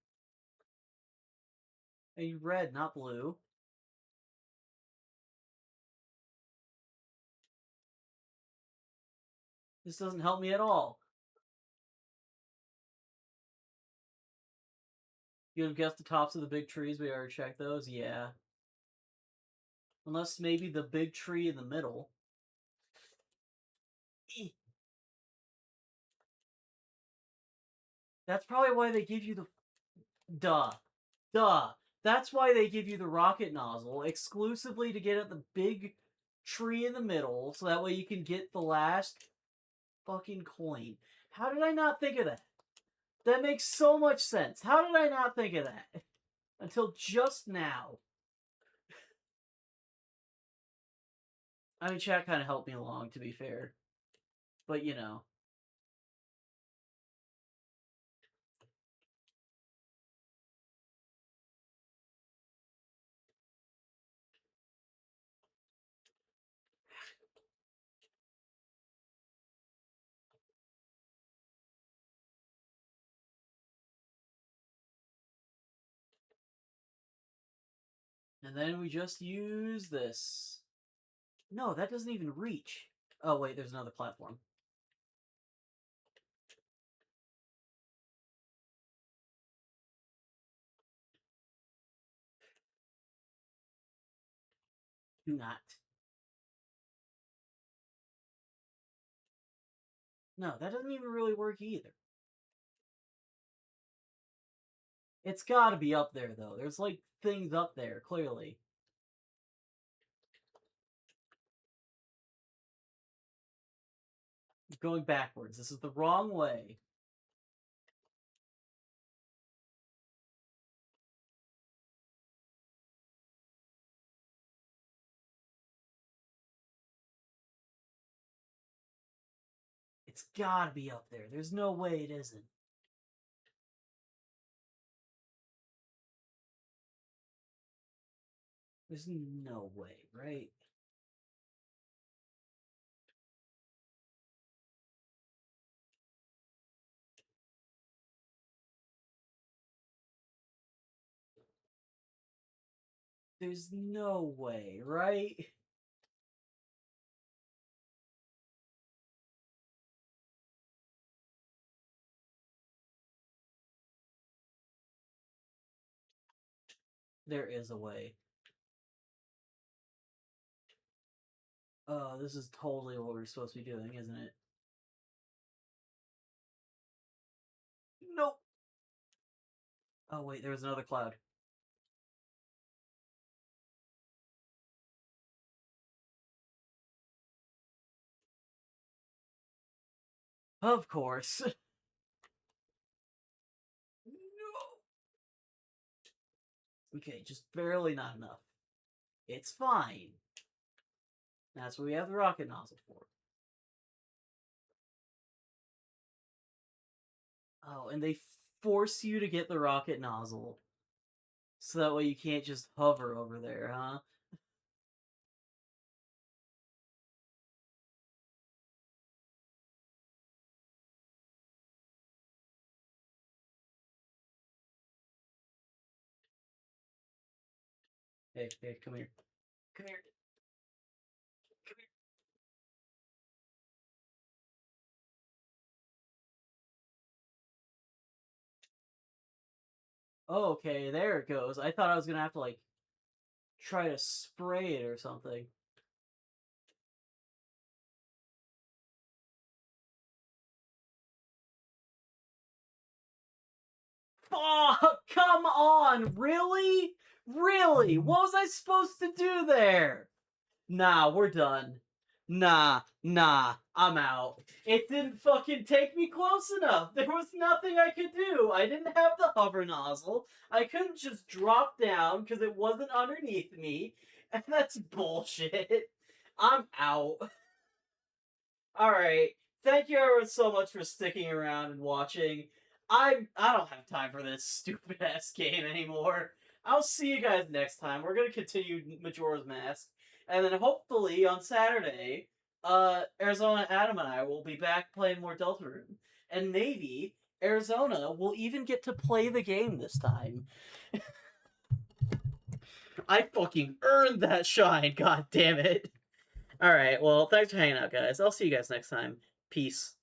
A red, not blue. This doesn't help me at all. You have guessed the tops of the big trees. We already checked those. Yeah. Unless maybe the big tree in the middle. That's probably why they give you the... Duh. Duh. That's why they give you the rocket nozzle, exclusively to get at the big tree in the middle, so that way you can get the last fucking coin. How did I not think of that? That makes so much sense. How did I not think of that? Until just now. I mean, chat kind of helped me along, to be fair. But, you know. And then we just use this. No, that doesn't even reach. Oh, wait, there's another platform. Do not. No, that doesn't even really work either. It's gotta be up there, though. There's, like, things up there, clearly. Going backwards. This is the wrong way. It's gotta be up there. There's no way it isn't. There's no way, right? There's no way, right? There is a way. This is totally what we're supposed to be doing, isn't it? Nope. Oh, wait, there was another cloud. Of course. No. Okay, just barely not enough. It's fine. That's what we have the rocket nozzle for. Oh, and they force you to get the rocket nozzle. So that way you can't just hover over there, huh? Hey, hey, come here. Come here. Come here. Oh, okay, there it goes. I thought I was gonna have to, like, try to spray it or something. Oh, come on! Really? Really? What was I supposed to do there? Nah, we're done. Nah, I'm out. It didn't fucking take me close enough. There was nothing I could do. I didn't have the hover nozzle. I couldn't just drop down because it wasn't underneath me. And that's bullshit. I'm out. Alright. Thank you ever so much for sticking around and watching. I don't have time for this stupid ass game anymore. I'll see you guys next time. We're gonna continue Majora's Mask. And then hopefully on Saturday, Arizona Adam and I will be back playing more Deltarune. And maybe Arizona will even get to play the game this time. I fucking earned that shine, god damn it. Alright, well, thanks for hanging out, guys. I'll see you guys next time. Peace.